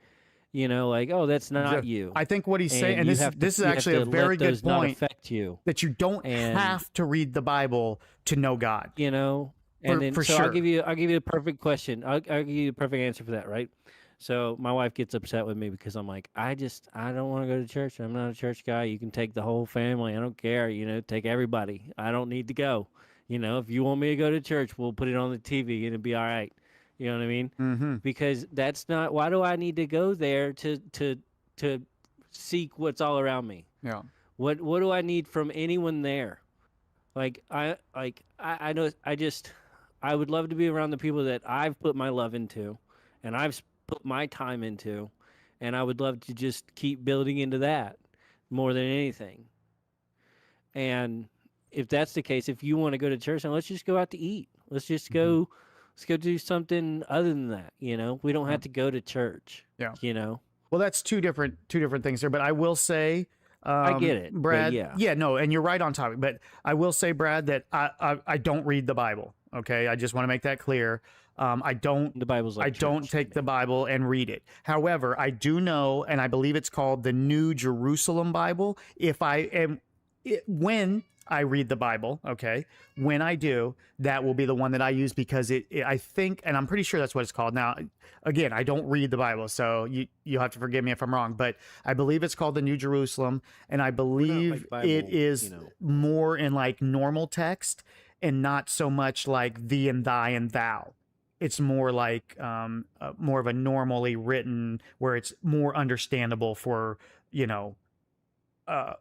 like, oh, that's not The- you, I think what he's saying, and and you this have to this is you have actually a to very let good those not point, affect you, that you don't and have to read the Bible to know God. And then For so sure. I'll give you a perfect question. I'll give you a perfect answer for that, right? So my wife gets upset with me because I'm like, I don't want to go to church. I'm not a church guy. You can take the whole family. I don't care. Take everybody. I don't need to go. If you want me to go to church, we'll put it on the TV and it'll be all right. You know what I mean? Mm-hmm. Because that's not. Why do I need to go there to seek what's all around me? Yeah. What do I need from anyone there? I know I just I would love to be around the people that I've put my love into, and put my time into, and I would love to just keep building into that more than anything. And if that's the case, if you want to go to church, then let's just go out to eat. Let's just Mhm. go. Let's go do something other than that. We don't Yeah. have to go to church. Yeah. You know, Well, that's two different things there. But I will say, I get it, but Brad. yeah. No, and you're right on topic. But I will say, Brad, that I don't read the Bible. Okay, I just want to make that clear. I don't. The Bible's like I don't church to take the me. Bible and read it. However, I do know, and I believe it's called the New Jerusalem Bible. If I am, when I read the Bible, okay, when I do, that will be the one that I use because I think, and I'm pretty sure that's what it's called. Now, again, I don't read the Bible, so you'll have to forgive me if I'm wrong, but I believe it's called the New Jerusalem, and I We're not believe like Bible, it is more in like normal text and not so much like thee and thy and thou. It's more like more of a normally written where it's more understandable for you know uh,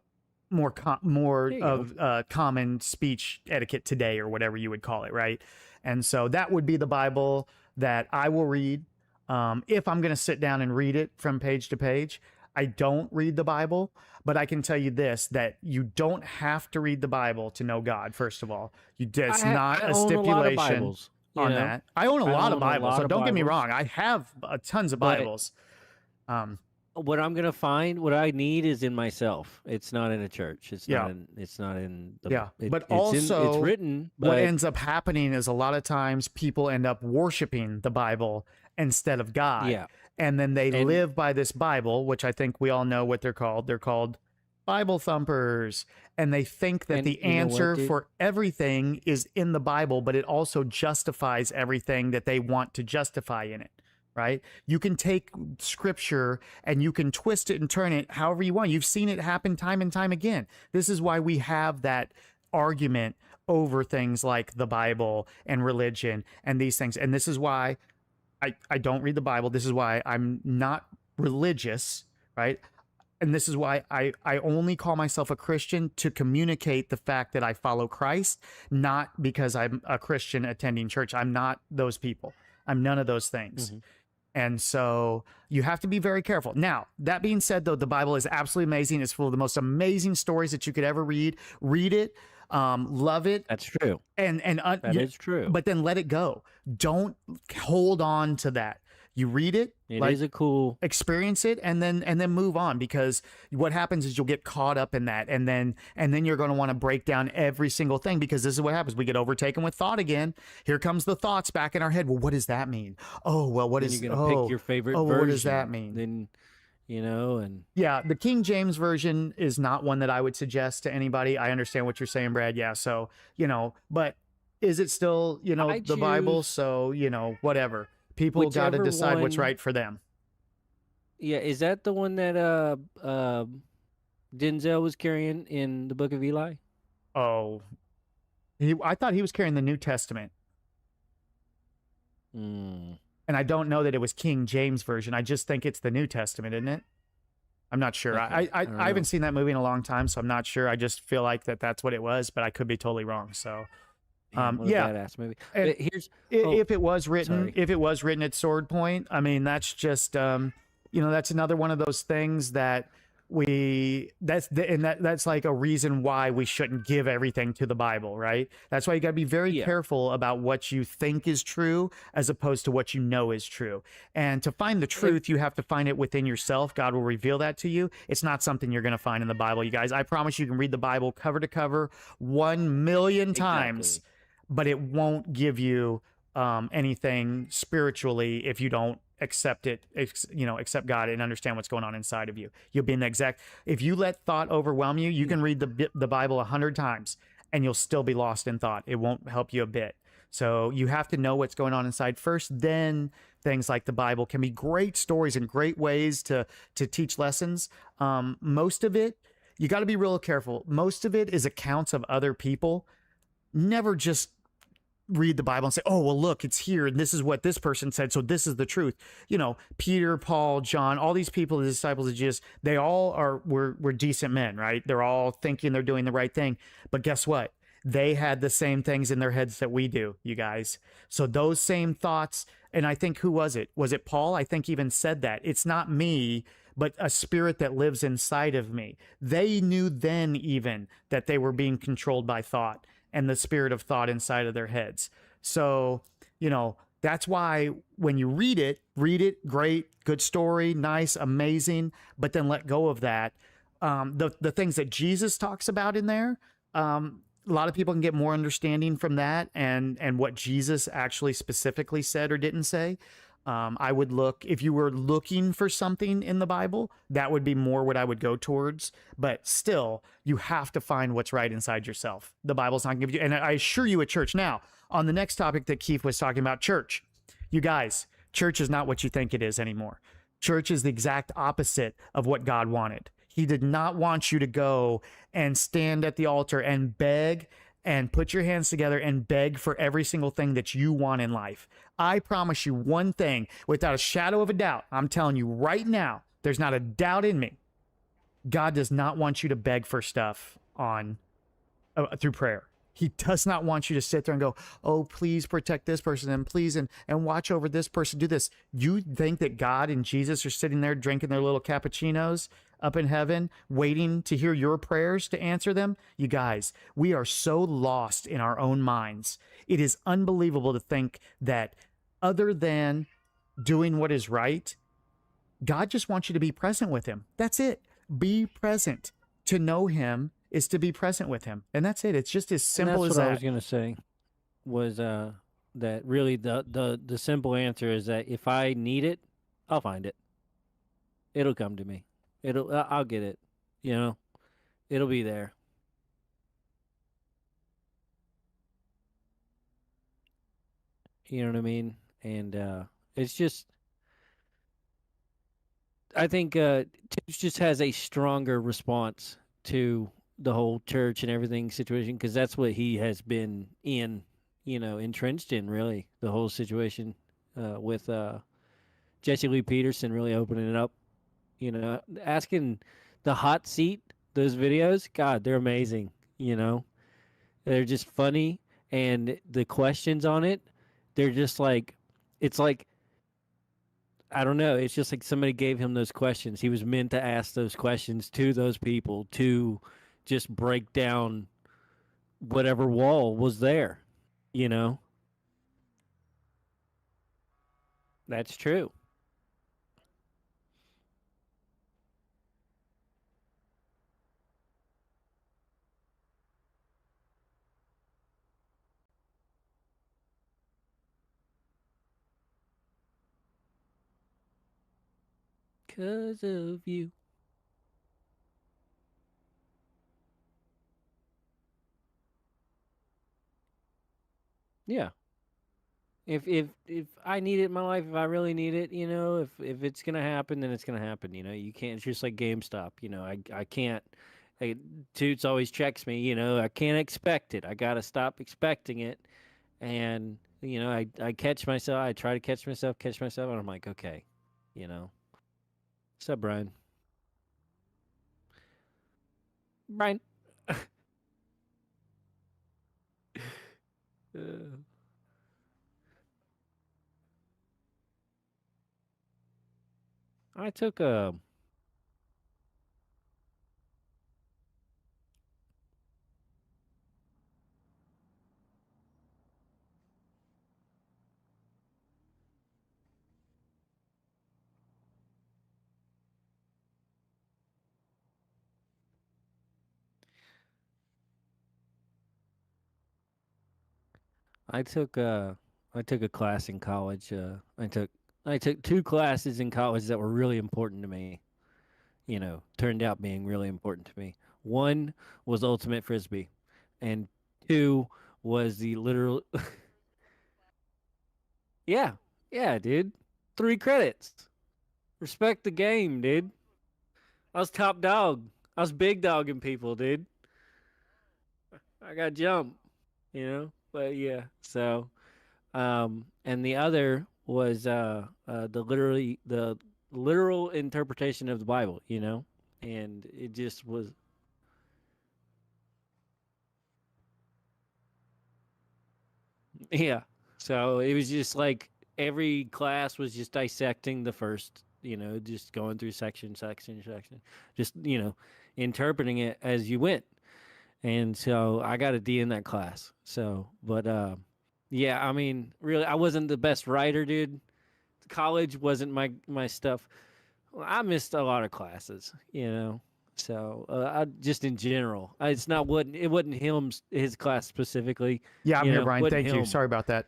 more There you of common speech etiquette today or whatever you would call it, right? And so that would be the Bible that I will read if I'm going to sit down and read it from page to page. I don't read the Bible, but I can tell you this: that you don't have to read the Bible to know God. First of all, it's not I a own a lot of stipulation Bibles. on that. I own a lot of own a Bibles, lot so of don't get me Bibles, wrong. I have tons of but Bibles. Um, what I'm gonna find, what I need, is in myself. It's not in a church. It's yeah. not in. It's not in the. Yeah, but it's in. It's also written, what but ends up happening is a lot of times people end up worshiping the Bible instead of God. yeah. And then they And live by this Bible, which I think we all know what they're called. They're called Bible thumpers. And they think that and the you know what, answer dude? for everything is in the Bible, but it also justifies everything that they want to justify in it. Right? You can take scripture and you can twist it and turn it however you want. You've seen it happen time and time again. This is why we have that argument over things like the Bible and religion and these things. And this is why I don't read the Bible. This is why I'm not religious, right? And this is why I only call myself a Christian to communicate the fact that I follow Christ, not because I'm a Christian attending church. I'm not those people. I'm none of those things. Mm-hmm. And so you have to be very careful. Now, that being said, though, the Bible is absolutely amazing. It's full of the most amazing stories that you could ever read. Read it, love it. That's true. That is true. But then let it go. Don't hold on to that. You read it. It is a cool experience it and then move on, because what happens is you'll get caught up in that and then you're going to want to break down every single thing, because this is what happens. We get overtaken with thought again. Here comes the thoughts back in our head. Well, what does that mean? Oh, well, what is you're gonna pick your favorite version? What does that mean? Then and yeah, the King James version is not one that I would suggest to anybody. I understand what you're saying, Brad. Yeah, so but is it still the Bible? So whatever. People got to decide what's right for them. Yeah, is that the one that Denzel was carrying in the Book of Eli? Oh, I thought he was carrying the New Testament. Mm. And I don't know that it was King James version. I just think it's the New Testament, isn't it? I'm not sure. Okay. I haven't seen that movie in a long time, so I'm not sure. I just feel like that's what it was, but I could be totally wrong. So, what a badass movie. And here's if it was written, sorry. at sword point, I mean, that's just that's another one of those things that that's like a reason why we shouldn't give everything to the Bible, right? That's why you got to be very careful about what you think is true as opposed to what you know is true. And to find the truth, you have to find it within yourself. God will reveal that to you. It's not something you're going to find in the Bible, you guys. I promise you can read the Bible cover to cover 1,000,000 times, but it won't give you anything spiritually if you don't accept it, accept God and understand what's going on inside of you. You'll be in the exact, if you let thought overwhelm you, you can read the Bible 100 times and you'll still be lost in thought. It won't help you a bit. So you have to know what's going on inside first. Then things like the Bible can be great stories and great ways to teach lessons. Most of it, you got to be real careful. Most of it is accounts of other people. Never just read the Bible and say, oh, well, look, it's here. And this is what this person said. So this is the truth. Peter, Paul, John, all these people, the disciples of Jesus, they all were decent men, right? They're all thinking they're doing the right thing. But guess what? They had the same things in their heads that we do, you guys. So those same thoughts, and I think, who was it? Was it Paul? I think even said that. It's not me, but a spirit that lives inside of me. They knew then even that they were being controlled by thought and the spirit of thought inside of their heads. So, that's why when you read it, great, good story, nice, amazing, but then let go of that. The things that Jesus talks about in there, a lot of people can get more understanding from that and what Jesus actually specifically said or didn't say. I would look, if you were looking for something in the Bible, that would be more what I would go towards. But still, you have to find what's right inside yourself. The Bible's not going to give you, and I assure you, at church. Now, on the next topic that Keith was talking about, church, you guys, church is not what you think it is anymore. Church is the exact opposite of what God wanted. He did not want you to go and stand at the altar and beg and put your hands together and beg for every single thing that you want in life. I promise you one thing without a shadow of a doubt. I'm telling you right now, there's not a doubt in me. God does not want you to beg for stuff on through prayer. He does not want you to sit there and go, oh, please protect this person and please and watch over this person. Do this. You think that God and Jesus are sitting there drinking their little cappuccinos up in heaven, waiting to hear your prayers to answer them? You guys, we are so lost in our own minds. It is unbelievable to think that other than doing what is right, God just wants you to be present with him. That's it. Be present. To know him is to be present with him. And that's it. It's just as And simple that's as what I that. was gonna say was that really the simple answer is that if I need it, I'll find it. It'll come to me. I'll get it. You know, it'll be there. You know what I mean? And it's just I think Tibbs just has a stronger response to the whole church and everything situation because that's what he has been in, entrenched in really the whole situation with Jesse Lee Peterson really opening it up, asking the hot seat, those videos, God, they're amazing, they're just funny and the questions on it, they're just like, it's like I don't know. It's just like somebody gave him those questions. He was meant to ask those questions to those people to just break down whatever wall was there. You know, that's true. Because of you. Yeah. If I need it in my life, if I really need it, if it's gonna happen, then it's gonna happen. You can't. It's just like GameStop. I can't. Toots always checks me. I can't expect it. I gotta stop expecting it. And I catch myself. I try to catch myself, and I'm like, okay, you know. What's up, Brian? Brian. Uh, I took a. I took a. I took a class in college. I took two classes in college that were really important to me. Turned out being really important to me. One was ultimate frisbee, and two was the literal. Yeah, yeah, dude. 3 credits. Respect the game, dude. I was top dog. I was big dogging people, dude. I got jump, But yeah, so and the other was the literal interpretation of the Bible, and it just was Yeah. So it was just like every class was just dissecting the first, just going through section, just, interpreting it as you went. And so I got a D in that class. So, but yeah, I mean, really, I wasn't the best writer, dude. College wasn't my stuff. Well, I missed a lot of classes. So I just in general, it's not what it wasn't his class specifically. Yeah, I'm here, Brian. Wasn't Thank you. him. Sorry about that.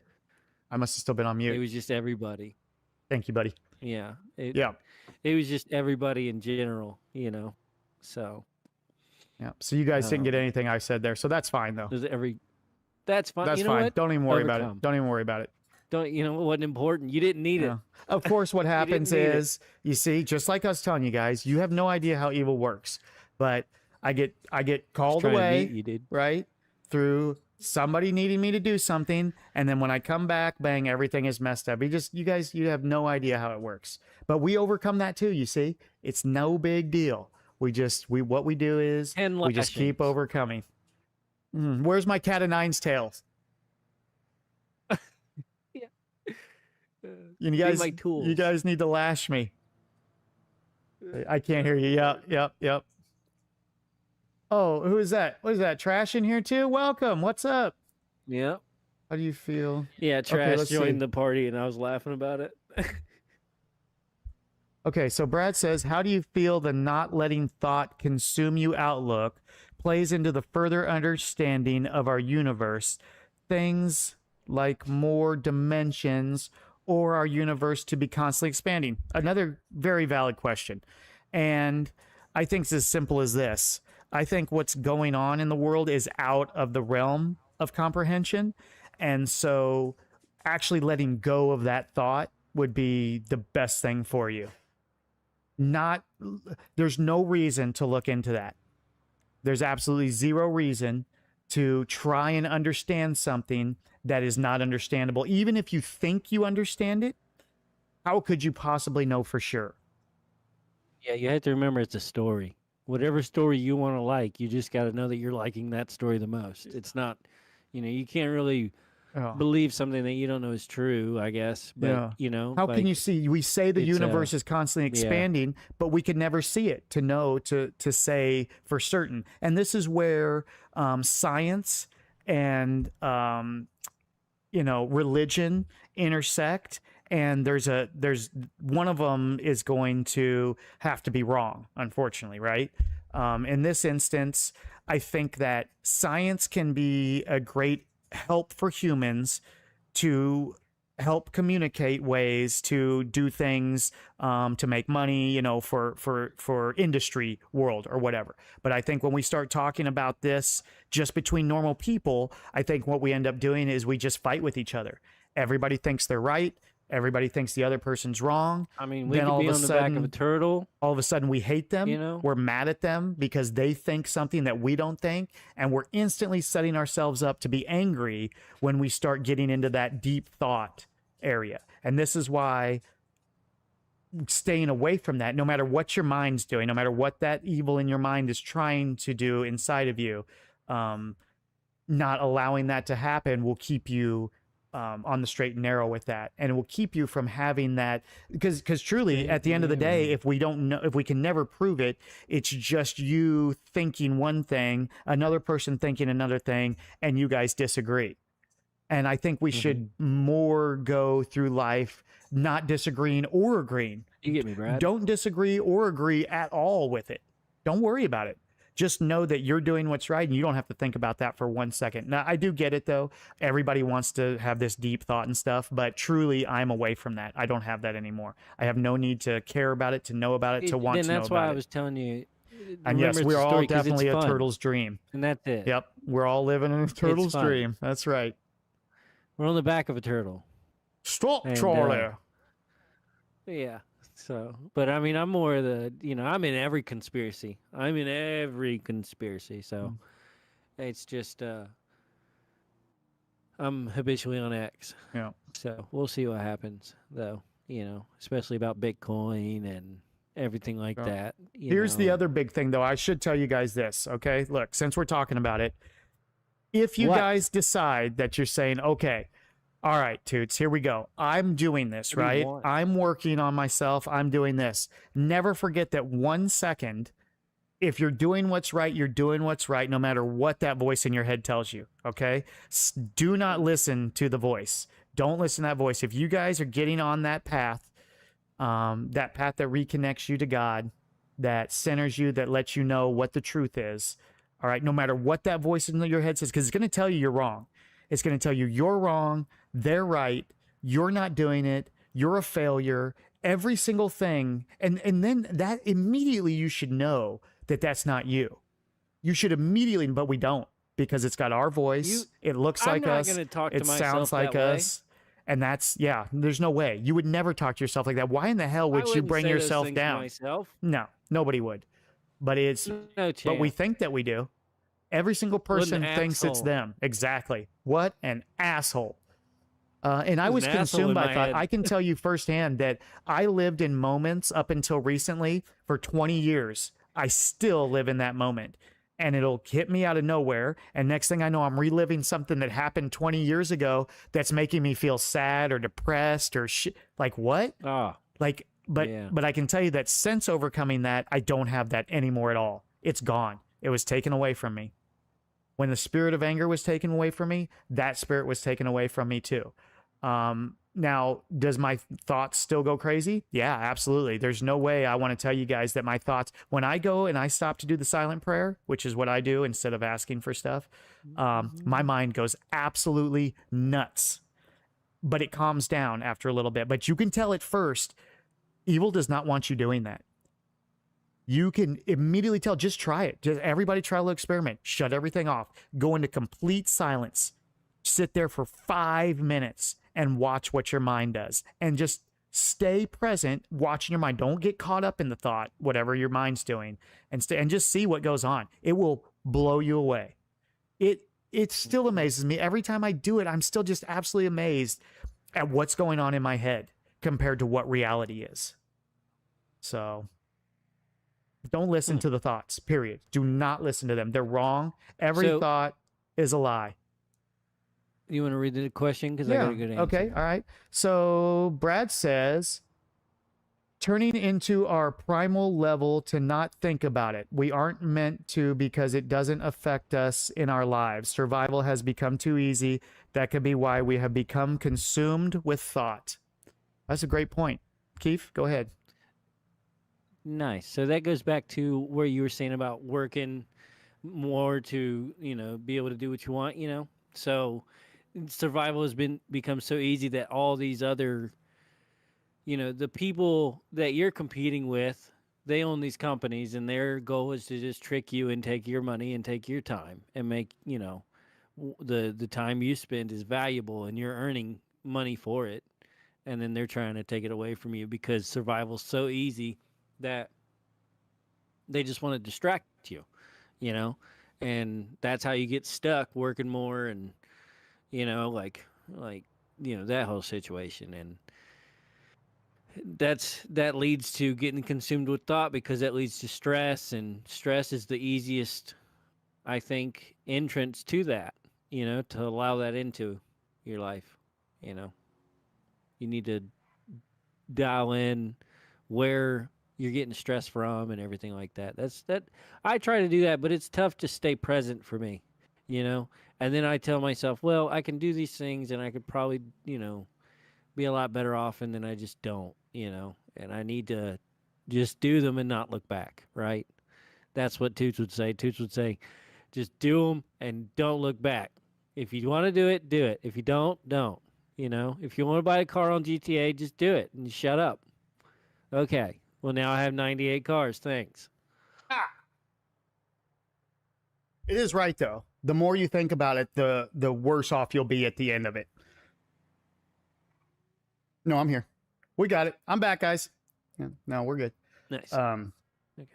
I must have still been on It mute. was just everybody. Thank you, buddy. Yeah. Yeah. It was just everybody in general. So Yeah. So you guys didn't get um, anything I said there. So that's fine, though. there's that's fine. That's You know fine. what? Don't even worry about it. Overcome. Don't even worry about it. Don't it wasn't important. You didn't need it. Yeah. Of course, what happens need it. is, you see, just like I was telling you guys, you have no idea how evil works. But I get called Trying to away, meet you, dude. right, through somebody needing me to do something, and then when I come back, bang, everything is messed up. You have no idea how it works. But we overcome that too. You see, it's no big deal. What we do is And we just keep lashings. overcoming. Where's my cat of nine's tails? Yeah. You Need guys, my tools. you guys need to lash me. I can't hear you. Yep. Oh, who is that? What is that? Trash in here too? Welcome. What's up? Yeah. How do you feel? Yeah, Trash let's see. joined the party and I was laughing about it. Okay, so Brad says, how do you feel the not letting thought consume you outlook plays into the further understanding of our universe? Things like more dimensions or our universe to be constantly expanding? Another very valid question. And I think it's as simple as this. I think what's going on in the world is out of the realm of comprehension. And so actually letting go of that thought would be the best thing for you. There's no reason to look into that. There's absolutely zero reason to try and understand something that is not understandable. Even if you think you understand it, how could you possibly know for sure? Yeah, you have to remember it's a story. Whatever story you want to like, you just got to know that you're liking that story the most. It's not, you can't really Oh. believe something that you don't know is true, I guess. But, Yeah. How can you see? We say the it's, universe is constantly expanding, but we can never see it to know, to say for certain. And this is where science and, religion intersect. And there's one of them is going to have to be wrong, unfortunately, right? In this instance, I think that science can be a great help for humans to help communicate ways to do things, to make money, for industry world or whatever. But I think when we start talking about this just between normal people, I think what we end up doing is we just fight with each other. Everybody thinks they're right. Everybody thinks the other person's wrong. I mean, we Then could all be of a on the back of a sudden- turtle. All of a sudden we hate them. We're mad at them because they think something that we don't think. And we're instantly setting ourselves up to be angry when we start getting into that deep thought area. And this is why staying away from that, no matter what your mind's doing, no matter what that evil in your mind is trying to do inside of you, not allowing that to happen will keep you on the straight and narrow with that, and it will keep you from having that, because truly at the end of the day, if we don't know, if we can never prove it, it's just you thinking one thing, another person thinking another thing, and you guys disagree. And I think we should more go through life not disagreeing or agreeing. You get me, Brad? Don't disagree or agree at all with it. Don't worry about it. Just know that you're doing what's right, and you don't have to think about that for 1 second. Now, I do get it, though. Everybody wants to have this deep thought and stuff, but truly, I'm away from that. I don't have that anymore. I have no need to care about it, to know about it, to want to know about it. And that's why I was telling you. And yes, remember, we're it's a all story 'cause it's definitely a fun, turtle's dream. and that's it. Yep, we're all living in a turtle's fun. dream. That's right. We're on the back of a turtle. Stop, And, Charlie. Yeah. So, but I mean, I'm more the, I'm in every conspiracy. I'm in every conspiracy. So it's just, I'm habitually on X. Yeah. So we'll see what happens, though, especially about Bitcoin and everything like Yeah. that. Here's the other big thing, though. I should tell you guys this, okay? Look, since we're talking about it, if you What? guys decide that you're saying, okay, All right, Toots, here we go. I'm doing this, What do you right? want? I'm working on myself. I'm doing this. Never forget that 1 second, if you're doing what's right, you're doing what's right, no matter what that voice in your head tells you. Okay. Do not listen to the voice. Don't listen to that voice. If you guys are getting on that path that reconnects you to God, that centers you, that lets you know what the truth is. All right. No matter what that voice in your head says, because it's going to tell you you're wrong. It's going to tell you you're wrong. They're right. You're not doing it. You're a failure. Every single thing. And then that immediately you should know that that's not you. You should immediately, but we don't, because it's got our voice. It looks I'm like not us. gonna talk to It myself sounds like that way. us. And that's, yeah, there's no way. You would never talk to yourself like that. Why in the hell I would you wouldn't bring say those yourself things to down? myself. No, nobody would. But it's, No but we chance. think that we do. Every single What an person thinks it's asshole. them. Exactly. What an asshole. And I There's was an asshole consumed in by my thought. head. I can tell you firsthand that I lived in moments up until recently for 20 years. I still live in that moment. And it'll hit me out of nowhere. And next thing I know, I'm reliving something that happened 20 years ago that's making me feel sad or depressed or like what? Oh, Like, yeah. but I can tell you that since overcoming that, I don't have that anymore at all. It's gone. It was taken away from me. When the spirit of anger was taken away from me, that spirit was taken away from me too. Now, does my thoughts still go crazy? Yeah, absolutely. There's no way I want to tell you guys that my thoughts, when I go and I stop to do the silent prayer, which is what I do instead of asking for stuff, my mind goes absolutely nuts. But it calms down after a little bit. But you can tell at first, evil does not want you doing that. You can immediately tell. Just try it. Just everybody try a little experiment. Shut everything off. Go into complete silence. Sit there for 5 minutes and watch what your mind does. And just stay present, watching your mind. Don't get caught up in the thought, whatever your mind's doing, and and just see what goes on. It will blow you away. It still amazes me every time I do it. I'm still just absolutely amazed at what's going on in my head compared to what reality is. So don't listen to the thoughts, period. Do not listen to them. They're wrong. Every So- thought is a lie. You want to read the question? Because I got a good answer. Okay. All right. So Brad says, turning into our primal level to not think about it. We aren't meant to because it doesn't affect us in our lives. Survival has become too easy. That could be why we have become consumed with thought. That's a great point. Keith, go ahead. Nice. So that goes back to where you were saying about working more to, be able to do what you want, So survival has become so easy that all these other, the people that you're competing with, they own these companies and their goal is to just trick you and take your money and take your time and make, the time you spend is valuable and you're earning money for it. And then they're trying to take it away from you because survival's so easy that they just want to distract you, and that's how you get stuck working more and, like, that whole situation. And that leads to getting consumed with thought because that leads to stress, and stress is the easiest, I think, entrance to that, to allow that into your life. You need to dial in where you're getting stressed from and everything like that. I try to do that, but it's tough to stay present for me, And then I tell myself, well, I can do these things and I could probably, be a lot better off, and then I just don't, And I need to just do them and not look back, right? That's what Toots would say. Toots would say, just do them and don't look back. If you want to do it, do it. If you don't, don't. If you want to buy a car on GTA, just do it and shut up. Okay. Well, now I have 98 cars. Thanks. It is right, though. The more you think about it, the worse off you'll be at the end of it. No, I'm here. We got it. I'm back, guys. Yeah, no, we're good. Nice. Okay.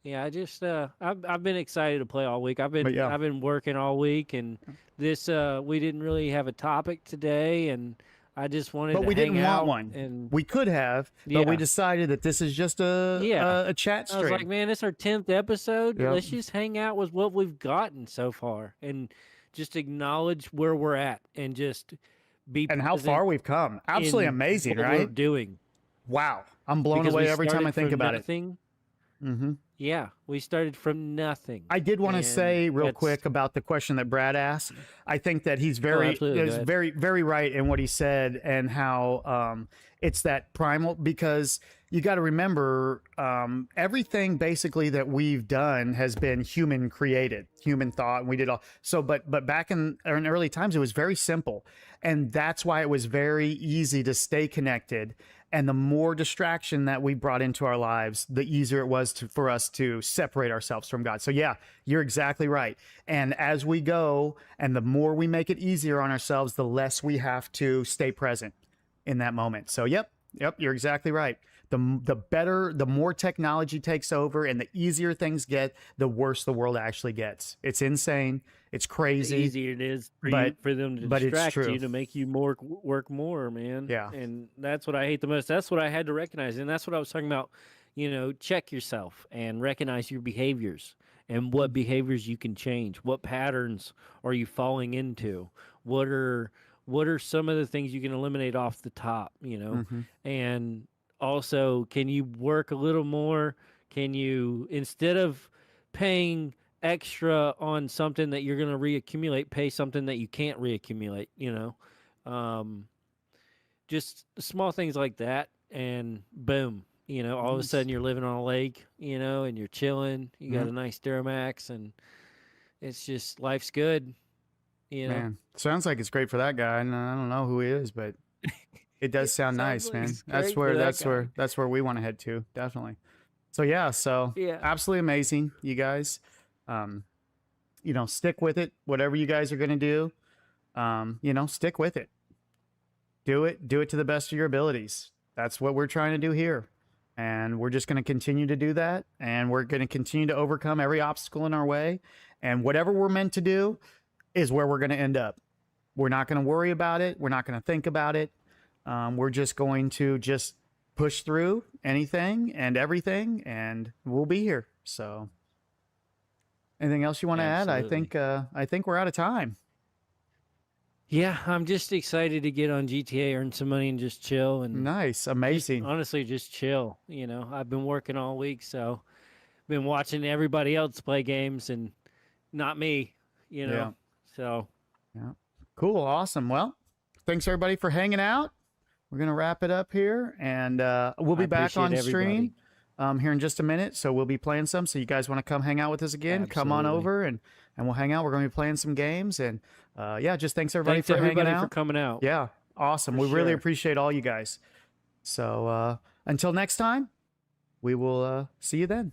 Yeah, I just I've been excited to play all week. I've been working all week, and this we didn't really have a topic today, and I just wanted. But to we hang didn't out want one. and We could have, but we decided that this is just a chat I was stream. like, man, it's our 10th episode. Yep. Let's just hang out with what we've gotten so far and just acknowledge where we're at and just be And how present far we've come. Absolutely in amazing, what we're right? doing. Wow. I'm blown Because we away every time I started think from about it. nothing. Mm-hmm. Yeah, we started from nothing. I did want to And say real that's quick about the question that Brad asked. I think that he's oh, very, absolutely. Go is ahead. very, very right in what he said, and how it's that primal, because you got to remember everything basically that we've done has been human created, human thought, and we did all. So, but back in early times, it was very simple, and that's why it was very easy to stay connected. And the more distraction that we brought into our lives, the easier it was for us to separate ourselves from God. So, yeah, you're exactly right. And as we go, and the more we make it easier on ourselves, the less we have to stay present in that moment. So, yep, you're exactly right. The better, the more technology takes over and the easier things get, the worse the world actually gets. It's insane. It's The crazy, easier it is for but for them to it's distract true. you to make you more work more, man. Yeah. And that's what I hate the most. That's what I had to recognize, and that's what I was talking about. Check yourself and recognize your behaviors and what behaviors you can change. What patterns are you falling into? What are some of the things you can eliminate off the top? Mm-hmm. And also, can you work a little more? Can you, instead of paying extra on something that you're going to reaccumulate, pay something that you can't reaccumulate, um, just small things like that. And boom, all of a sudden Nice. you're living on a lake, and you're chilling, you got Yep. a nice Duramax, and it's just, life's good. Man, sounds like it's great for that guy. And I don't know who he is, but it does It sound sounds nice, like man. it's great for that guy. That's where we want to head to, definitely. So yeah, so Yeah. absolutely amazing, you guys. Um, stick with it. Whatever you guys are gonna do, stick with it. Do it to the best of your abilities. That's what we're trying to do here. And we're just going to continue to do that. And we're going to continue to overcome every obstacle in our way. And whatever we're meant to do is where we're going to end up. We're not going to worry about it. We're not going to think about it. We're just going to just push through anything and everything, and we'll be here. So, anything else you want to add? Absolutely. I think we're out of time. Yeah, I'm just excited to get on GTA, earn some money, and just chill, and Nice, just amazing. honestly just chill. I've been working all week, so been watching everybody else play games and not me. Yeah, So yeah. Cool, awesome. Well, thanks everybody for hanging out. We're gonna wrap it up here, and we'll I be back appreciate on everybody. stream here in just a minute. So we'll be playing some. So you guys want to come hang out with us again? Come on Absolutely. over and we'll hang out. We're gonna be playing some games, and yeah, just thanks everybody Thanks for hanging everybody for out. coming out. Yeah, awesome. For We really sure. appreciate all you guys. So until next time, we will see you then.